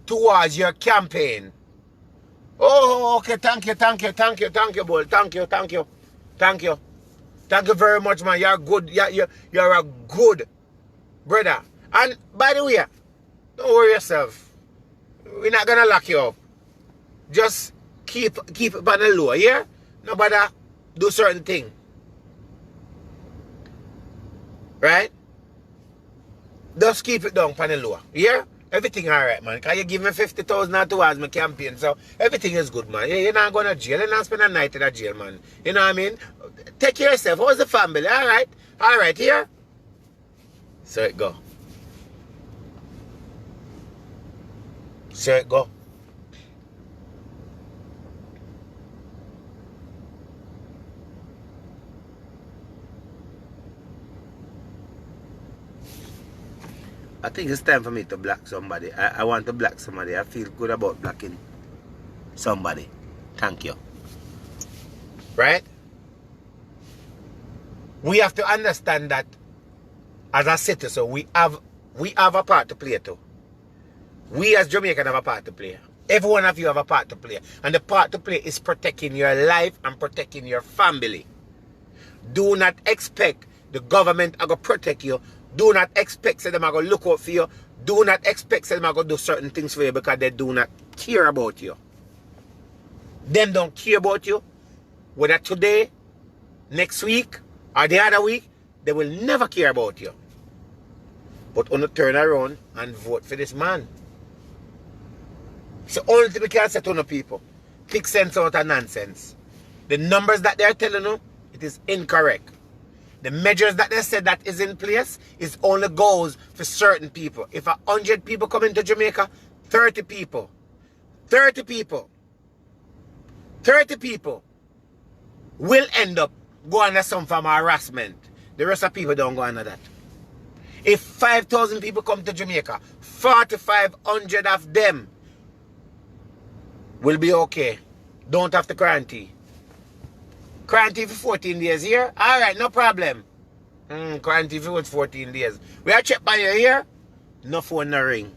towards your campaign. Oh, okay, thank you, Bolt. Thank you very much, man. You're good. You're a good brother. And by the way, don't worry yourself. We're not gonna lock you up. Just keep it on the low, yeah? Nobody do certain thing. Right? Just keep it down on the low. Yeah? Everything alright, man. Because you give me 50,000 towards my campaign, so everything is good, man. You're not going to jail. You're not spend a night in a jail, man. You know what I mean? Take care of yourself. How's the family? Alright? Alright, here? So it go. So it go. I think it's time for me to block somebody. I want to block somebody. I feel good about blocking somebody. Thank you. Right? We have to understand that as a citizen, we have a part to play too. We as Jamaicans have a part to play. Every one of you have a part to play. And the part to play is protecting your life and protecting your family. Do not expect the government to protect you. Do not expect them to look out for you. Do not expect them to do certain things for you because they do not care about you. Them don't care about you. Whether today, next week, or the other week, they will never care about you. But on the turn around and vote for this man. It's the only thing we can say to the people. Pick sense out of nonsense. The numbers that they're telling you, it is incorrect. The measures that they said that is in place is only goes for certain people. If 100 people come into Jamaica, 30 people will end up going under some form of harassment. The rest of people don't go under that. If 5,000 people come to Jamaica, 4,500 of them will be okay. Don't have to quarantine. Quarantine for 14 days here? Alright, no problem. Quarantine for 14 days. We are checked by you here? No phone, no ring.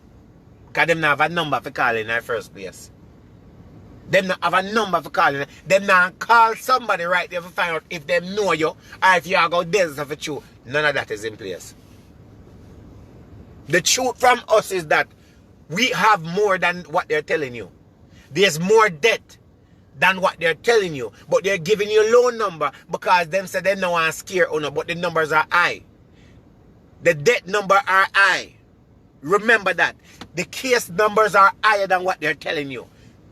Because them not have a number for calling in the first place. Them not have a number for calling. Them not call somebody right there to find out if them know you or if you are going to desert for you. None of that is in place. The truth from us is that we have more than what they're telling you. There's more debt than what they're telling you. But they're giving you a low number because them say they don't want to scare you, but the numbers are high. The debt number are high. Remember that. The case numbers are higher than what they're telling you.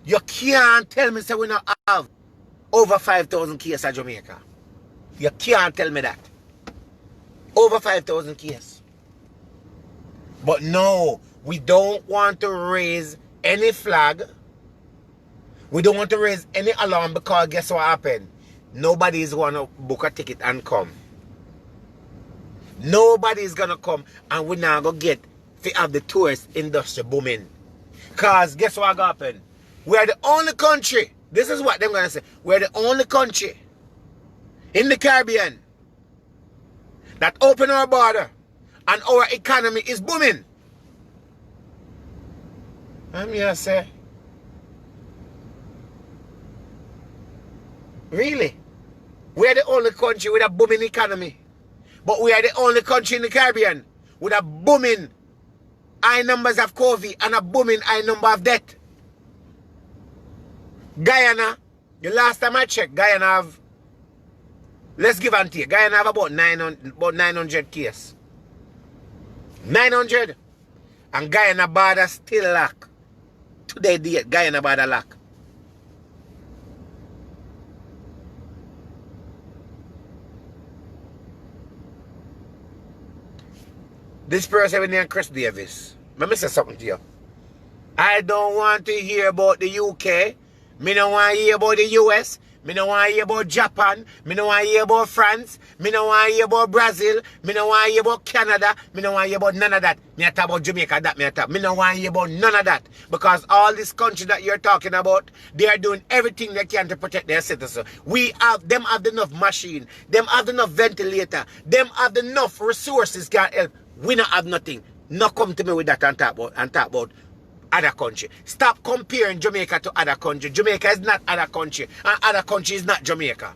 You can't tell me say we don't have over 5,000 cases in Jamaica. You can't tell me that. Over 5,000 cases. But no, we don't want to raise any flag. We don't want to raise any alarm because guess what happened? Nobody's going to book a ticket and come. Nobody's going to come and we're not going to get to have the tourist industry booming. Because guess what happened? We're the only country, this is what they're going to say, we're the only country in the Caribbean that open our border and our economy is booming. I'm here to say, really? We're the only country with a booming economy. But we are the only country in the Caribbean with a booming high numbers of COVID and a booming high number of death. Guyana, the last time I checked, Guyana have, let's give and take, Guyana have about 900 cases. 900. And Guyana border still lock. Today, Guyana border lock. This person named Chris Davis. Let me say something to you. I don't want to hear about the UK. Me don't want to hear about the US. Me don't want to hear about Japan. Me don't want to hear about France. Me don't want to hear about Brazil. Me don't want to hear about Canada. Me don't want to hear about none of that. Me talk about Jamaica, that me talk. Me don't want to hear about none of that. Because all this country that you're talking about, they are doing everything they can to protect their citizens. Them have enough machine. Them have enough ventilator. Them have enough resources can help. We don't have nothing. Not come to me with that and talk about other country. Stop comparing Jamaica to other country. Jamaica is not other country. And other country is not Jamaica.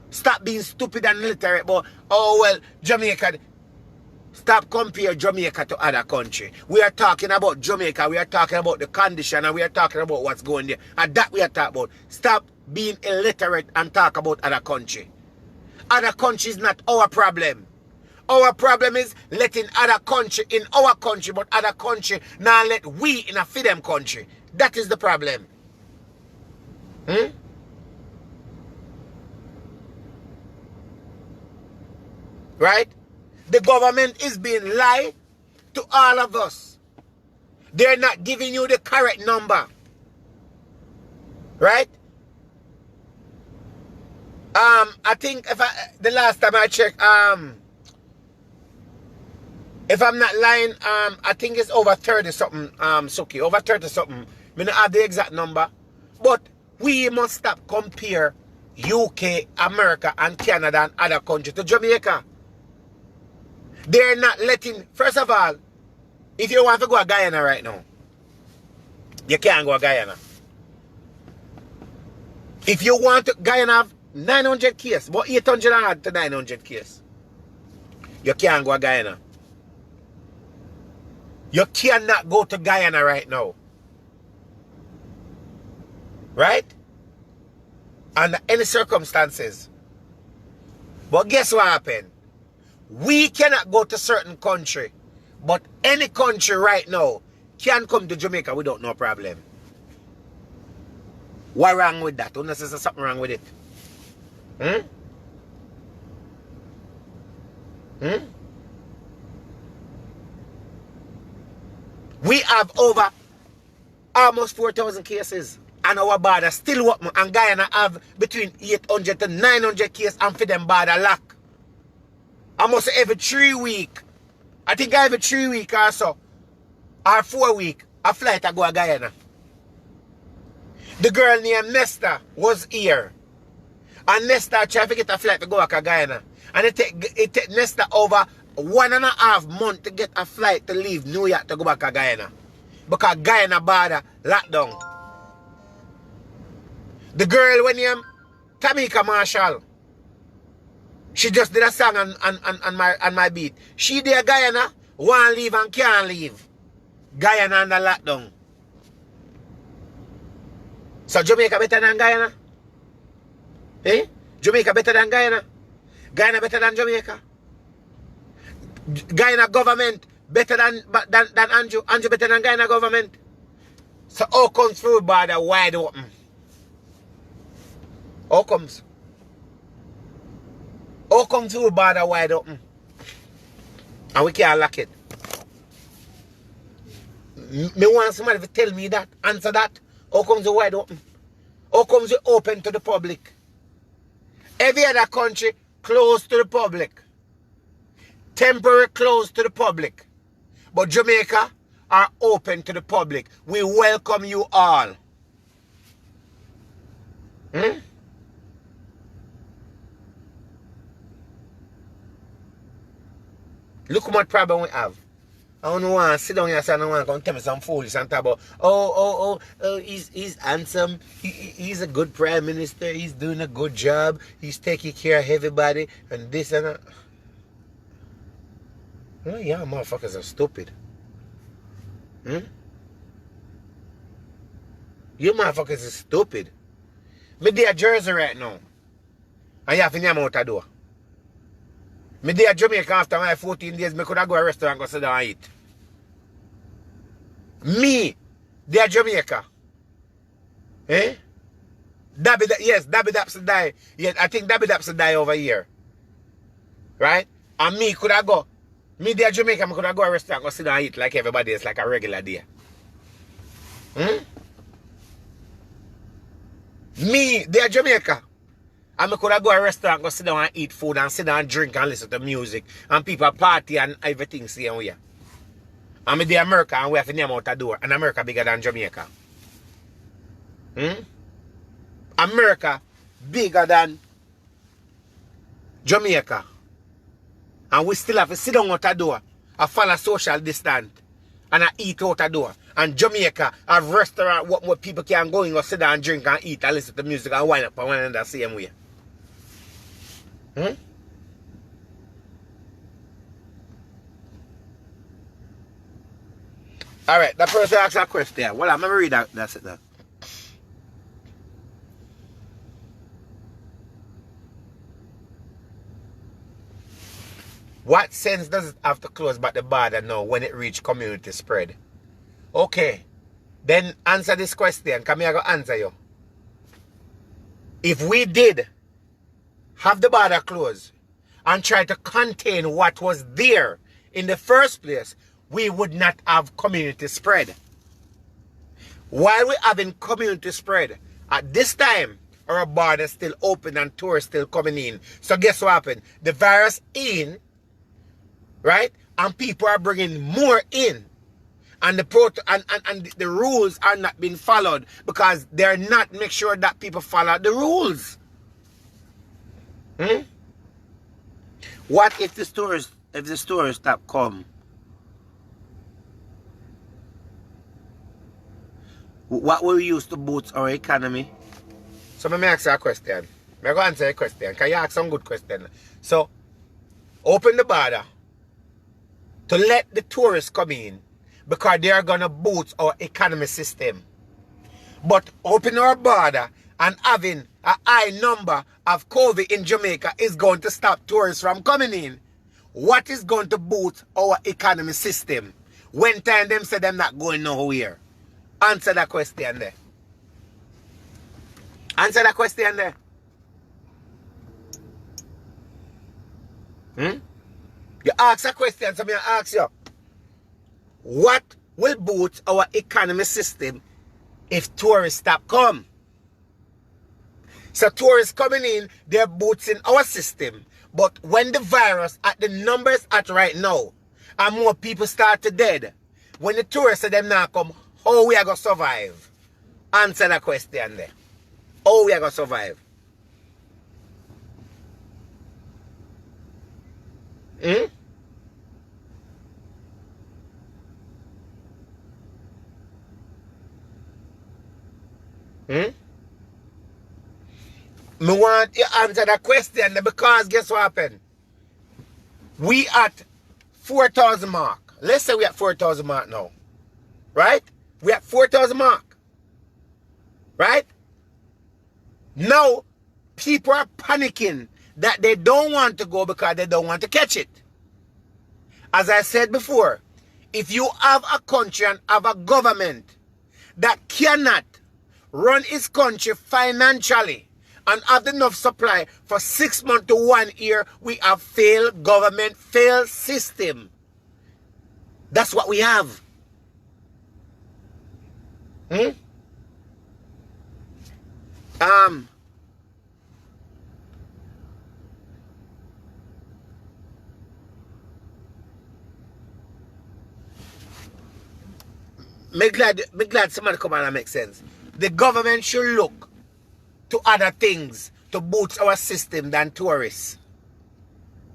Stop being stupid and illiterate about, oh well, Jamaica. Stop comparing Jamaica to other country. We are talking about Jamaica. We are talking about the condition and we are talking about what's going there. And that we are talking about. Stop being illiterate and talk about other country. Other country is not our problem. Our problem is letting other country in our country, but other country now let we in a for them country. That is the problem. Right? The government is being lied to all of us. They're not giving you the correct number. Right? I think the last time I checked, if I'm not lying, I think it's over 30 something, Suki. Over 30 something. I don't have the exact number. But we must stop compare UK, America, and Canada and other countries to Jamaica. They're not letting, first of all, if you want to go to Guyana right now, you can't go to Guyana. If you want to, Guyana have 900 cases, but 800 add to 900 cases. You can't go to Guyana. You cannot go to Guyana right now. Right? Under any circumstances. But guess what happened? We cannot go to certain country. But any country right now can come to Jamaica without no problem. What wrong with that? Unless there's something wrong with it. We have over almost 4,000 cases. And our border still working. And Guyana have between 800 to 900 cases and for them border lock. Almost every 3 weeks. I think every 3 weeks or so. Or 4 weeks. A flight to go to Guyana. The girl named Nesta was here. And Nesta tried to get a flight to go to Guyana. And it take Nesta over 1.5 months to get a flight to leave New York to go back to Guyana. Because Guyana border locked down. The girl when named Tamika Marshall. She just did a song on my beat. She there Guyana, want leave and can't leave. Guyana under lockdown. So Jamaica better than Guyana? Eh? Jamaica better than Guyana? Guyana better than Jamaica? Guyana government better than Andrew? Andrew better than Guyana government? So how comes through border wide open? How comes? How comes through border wide open? And we can't lock it. Me want somebody to tell me that, answer that. How comes it wide open? How comes it open to the public? Every other country closed to the public. Temporary closed to the public. But Jamaica are open to the public. We welcome you all. Look how much problem we have. I don't want to sit down here and say, I don't want to come tell me some foolish and talk about, he's handsome, he's a good prime minister, he's doing a good job, he's taking care of everybody, and this and that. Oh, yeah, motherfuckers are stupid. You motherfuckers are stupid. Me there at Jersey right now. And you have to name out a door. Me there at Jamaica after my 14 days, me could have go to a restaurant and go sit down and eat. Me, there at Jamaica. Eh? Yes, Dabby Dapson die. Yes, I think Dabby Dapson die over here. Right? And me could have go. Me there at Jamaica, me could have go to a restaurant and go sit down and eat like everybody else, like a regular day. Me there at Jamaica. And I could have go to a restaurant, go sit down and eat food and sit down and drink and listen to music. And people party and everything same way. And me there America and we have to name out a door. And America bigger than Jamaica. America bigger than Jamaica. And we still have to sit down out a door. And follow social distance. And I eat out a door. And Jamaica have restaurant where people can go in and sit down and drink and eat and listen to music and wind up and one another same way. Alright, that person asked a question. Well, I'm going to read that. That's it now. What sense does it have to close back the border now when it reach community spread? Okay. Then answer this question. Come here, I go answer you. If we did have the border closed and try to contain what was there in the first place, we would not have community spread. While we're having community spread, at this time, our border still open and tourists still coming in. So guess what happened? The virus in, right? And people are bringing more in. And the rules are not being followed because they're not make sure that people follow the rules. What if the stores stop come? What will we use to boost our economy? So let me ask you a question. I'm going to answer a question. Can you ask some good question? So, open the border to let the tourists come in because they are going to boost our economy system. But open our border and having a high number of COVID in Jamaica is going to stop tourists from coming in. What is going to boost our economy system? When time them say them not going nowhere. Answer that question there. Answer that question there. You ask a question, so I ask you. What will boost our economy system if tourists stop come? So tourists coming in, they're boosting our system. But when the virus, at the numbers at right now, and more people start to dead, when the tourists say them now come, how we are going to survive? Answer that question there. How we are going to survive? Me want you answer that question because guess what happened? We at 4,000 mark. Let's say we at 4,000 mark now. Right? We at 4,000 mark. Right? Now, people are panicking that they don't want to go because they don't want to catch it. As I said before, if you have a country and have a government that cannot run its country financially and have enough supply for 6 months to 1 year, we have failed government, failed system. That's what we have. Me glad somebody come on and make sense. The government should look to other things to boost our system than tourists.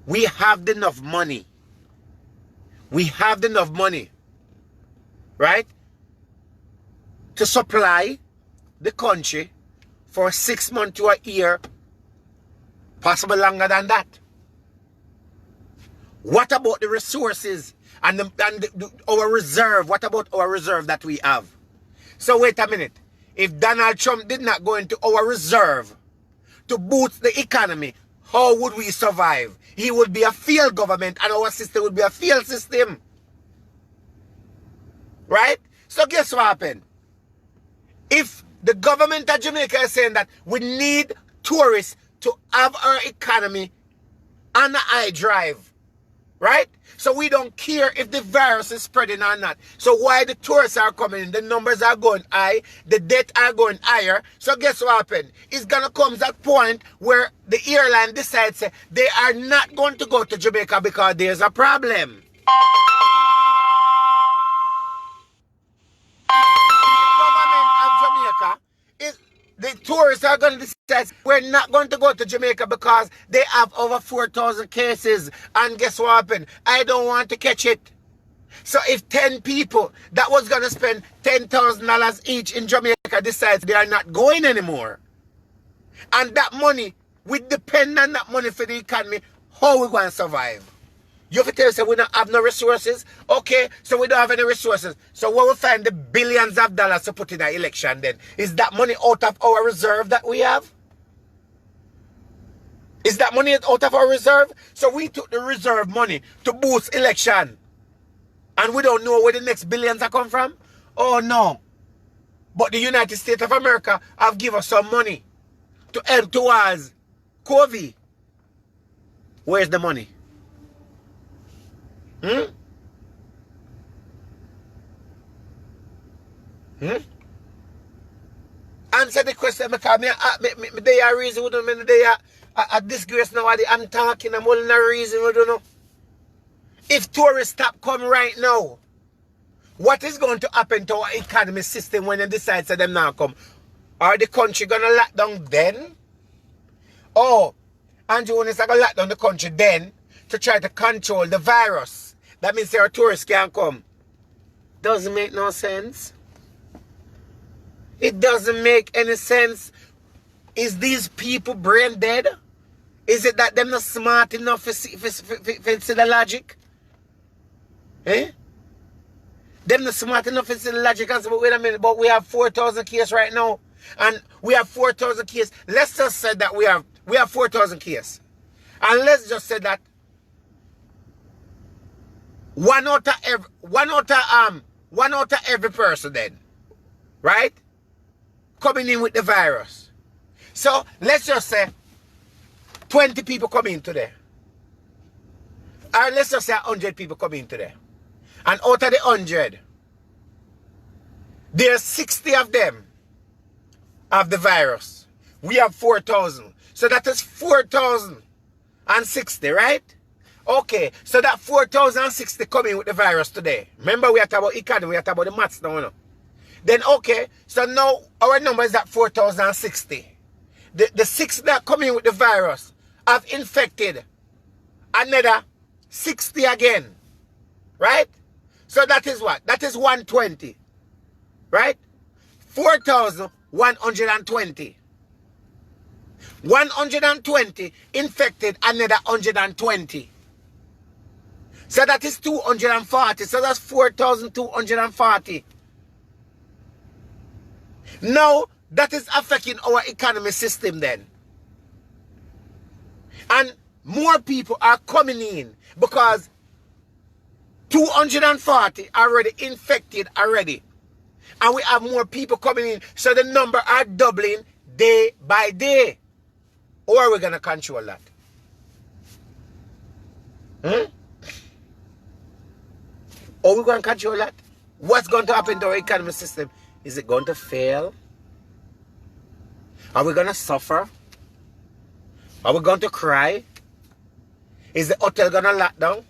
We have enough money. We have enough money, right, to supply the country for 6 months to a year, possibly longer than that. What about the resources and our reserve? What about our reserve that we have? So wait a minute. If Donald Trump did not go into our reserve to boost the economy, how would we survive? He would be a failed government and our system would be a failed system. Right? So guess what happened? If the government of Jamaica is saying that we need tourists to have our economy on a high drive, right? So we don't care if the virus is spreading or not. So why the tourists are coming in, the numbers are going high, the debt are going higher. So guess what happened? It's going to come to that point where the airline decides they are not going to go to Jamaica because there's a problem. The tourists are going to decide we're not going to go to Jamaica because they have over 4,000 cases. And guess what happened? I don't want to catch it. So if 10 people that was going to spend $10,000 each in Jamaica decides they are not going anymore, and that money, we depend on that money for the economy, how are we going to survive? You have to tell us that we don't have no resources. Okay, so we don't have any resources. So where we find the billions of dollars to put in an election then? Is that money out of our reserve that we have? Is that money out of our reserve? So we took the reserve money to boost election. And we don't know where the next billions are come from? Oh no. But the United States of America have given us some money to help towards COVID. Where's the money? Hmm? Hmm? Answer the question because they are reason with them. They are disgrace now. I'm talking. I'm holding a reason with them. If tourists stop coming right now, what is going to happen to our economy system when they decide to them now come? Are the country going to lock down then? Oh, Andrew is going to lock down the country then to try to control the virus. That means our tourists can't come. Doesn't make no sense. It doesn't make any sense. Is these people brain dead? Is it that them not smart enough to see the logic? Eh? Them not smart enough to see the logic and say, but wait a minute, but we have 4,000 cases right now. And we have 4,000 cases. Let's just say that we have 4,000 cases. And let's just say that one out of every person then, right? Coming in with the virus. So let's just say 20 people come in today. Or let's just say 100 people come in today. And out of the 100, there's 60 of them have the virus. We have 4,000. So that is 4,060, right? Okay, so that 4,060 coming with the virus today. Remember, we are talking about economy, we are talking about the maths now. Then, okay, so now our number is at 4,060. The 6 that come in with the virus have infected another 60 again, right? So that is what? That is 120, right? 4,120. 120 infected another 120. So that is 240. So that's 4,240. Now, that is affecting our economy system then. And more people are coming in because 240 already infected already. And we have more people coming in. So the number are doubling day by day. Or are we going to control that? Are we going to control that? What's going to happen to our economy system? Is it going to fail? Are we going to suffer? Are we going to cry? Is the hotel going to lock down?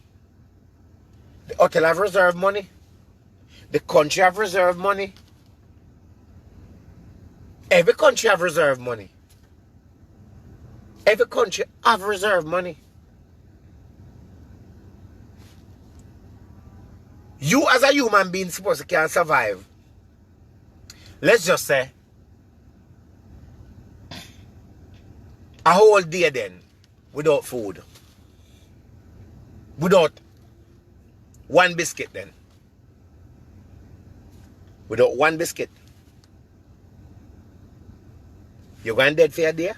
The hotel have reserved money. The country have reserved money. Every country have reserved money. Every country have reserved money. You as a human being supposed to can survive. Let's just say a whole day then without food. Without one biscuit then. Without one biscuit. You're going dead for a day?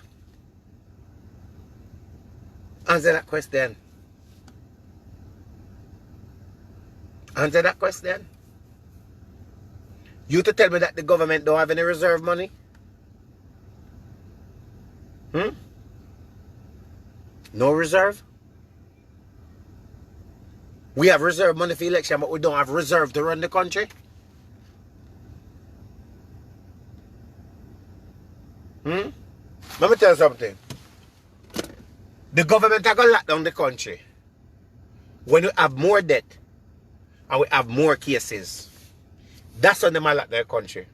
Answer that question. Answer that question. You to tell me that the government don't have any reserve money? No reserve? We have reserve money for election, but we don't have reserve to run the country? Let me tell you something. The government are going to lock down the country when we have more debt and we have more cases. That's when they might lock down the country.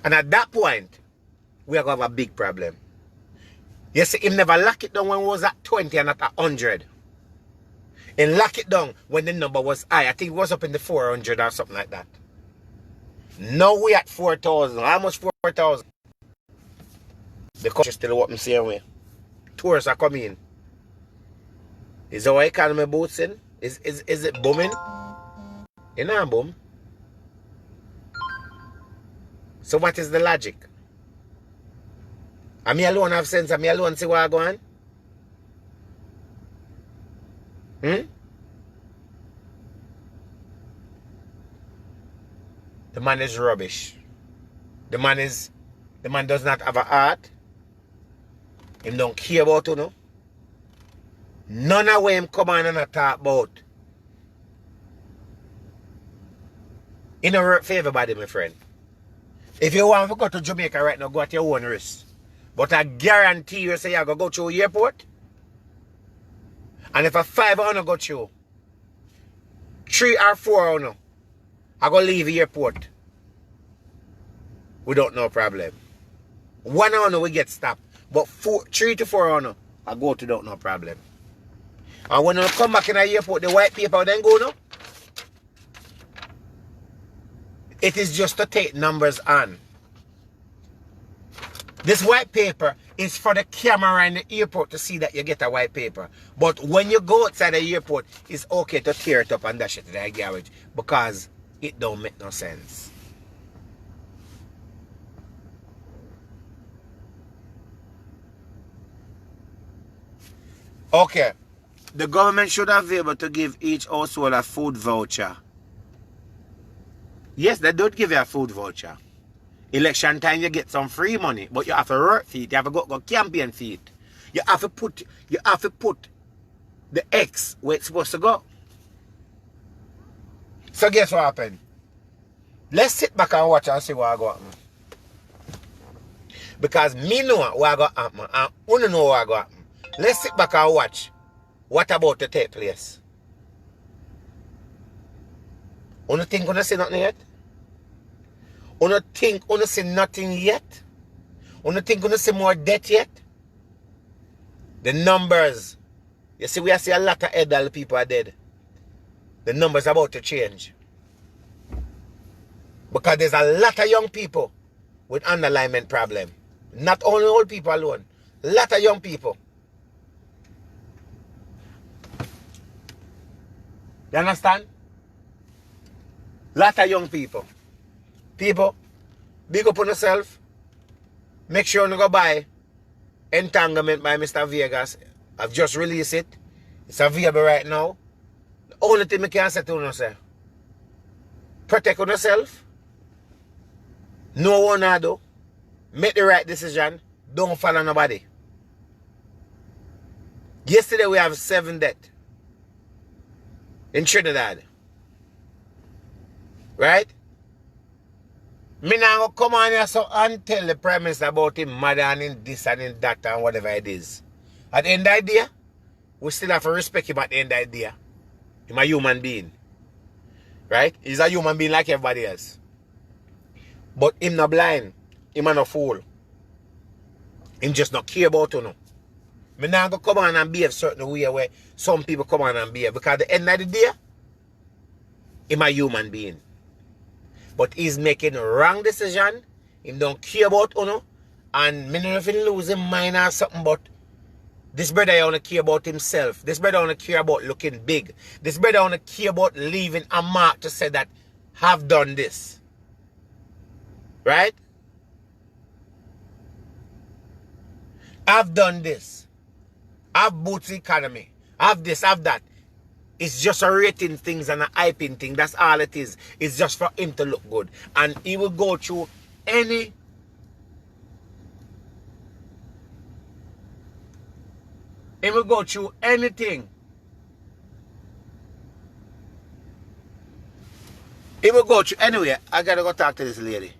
And at that point, we are going to have a big problem. You see, him never lock it down when we was at 20 and not at 100. And lock it down when the number was high. I think it was up in the 400 or something like that. Now we at 4,000. Almost 4,000. The country still open the same way. Tourists are coming in. Is our economy boosting? Is it booming? It not boom. So what is the logic? Am I alone have sense? Am I alone see what I go on? The man is rubbish. The man does not have a heart. Him don't care about you, no. None of them come on and talk about. It don't work for everybody, my friend. If you want to go to Jamaica right now, go at your own risk. But I guarantee you, say you're going to go through the airport. And if a 500 go through, 3 or 400, I go leave the airport without no problem. 100 we get stopped. But 3 to 400, I go to without no problem. And when I come back in the airport, the white paper then go no. It is just to take numbers on. This white paper is for the camera in the airport to see that you get a white paper. But when you go outside the airport, it's okay to tear it up and dash it to the garage because it don't make no sense. Okay. The government should have been able to give each household a food voucher. Yes, they don't give you a food voucher. Election time you get some free money, but you have to work for it. You have to go campaign for it. You have to put the X where it's supposed to go. So guess what happened? Let's sit back and watch and see what go happen. Because me know what go happen and you know what go happen. Let's sit back and watch what about to take place. You think you see nothing yet? You think you see nothing yet? You think you see more debt yet? The numbers. You see, we see a lot of elderly people are dead. The numbers are about to change. Because there's a lot of young people with underlying problem. Not only old people alone. A lot of young people. You understand? Lot of young people. People, big up on yourself. Make sure you go buy Entanglement by Mr. Vegas. I've just released it. It's available right now. The only thing I can say to you, sir, protect yourself. No one do. Make the right decision. Don't follow nobody. Yesterday we have 7 deaths in Trinidad. Right? Me now come on here so and tell the Prime Minister about him mother and in this and in that and whatever it is. At the end of the day, we still have to respect him at the end of the day. He's a human being. Right? He's a human being like everybody else. But him not blind. Him not fool. Him just not care about you. No. Me now go come on and behave certain way where some people come on and behave. Because at the end of the day, he's a human being. But he's making wrong decision. He don't care about you. And me not if he lose his mind or something, but this brother only care about himself. This brother only care about looking big. This brother only care about leaving a mark to say that have done this. Right? I've done this. I've boost the economy. I've this, I've that. It's just a rating things and a hyping thing. That's all it is. It's just for him to look good. And he will go through any he will go through anything. He will go through anyway. I gotta go talk to this lady.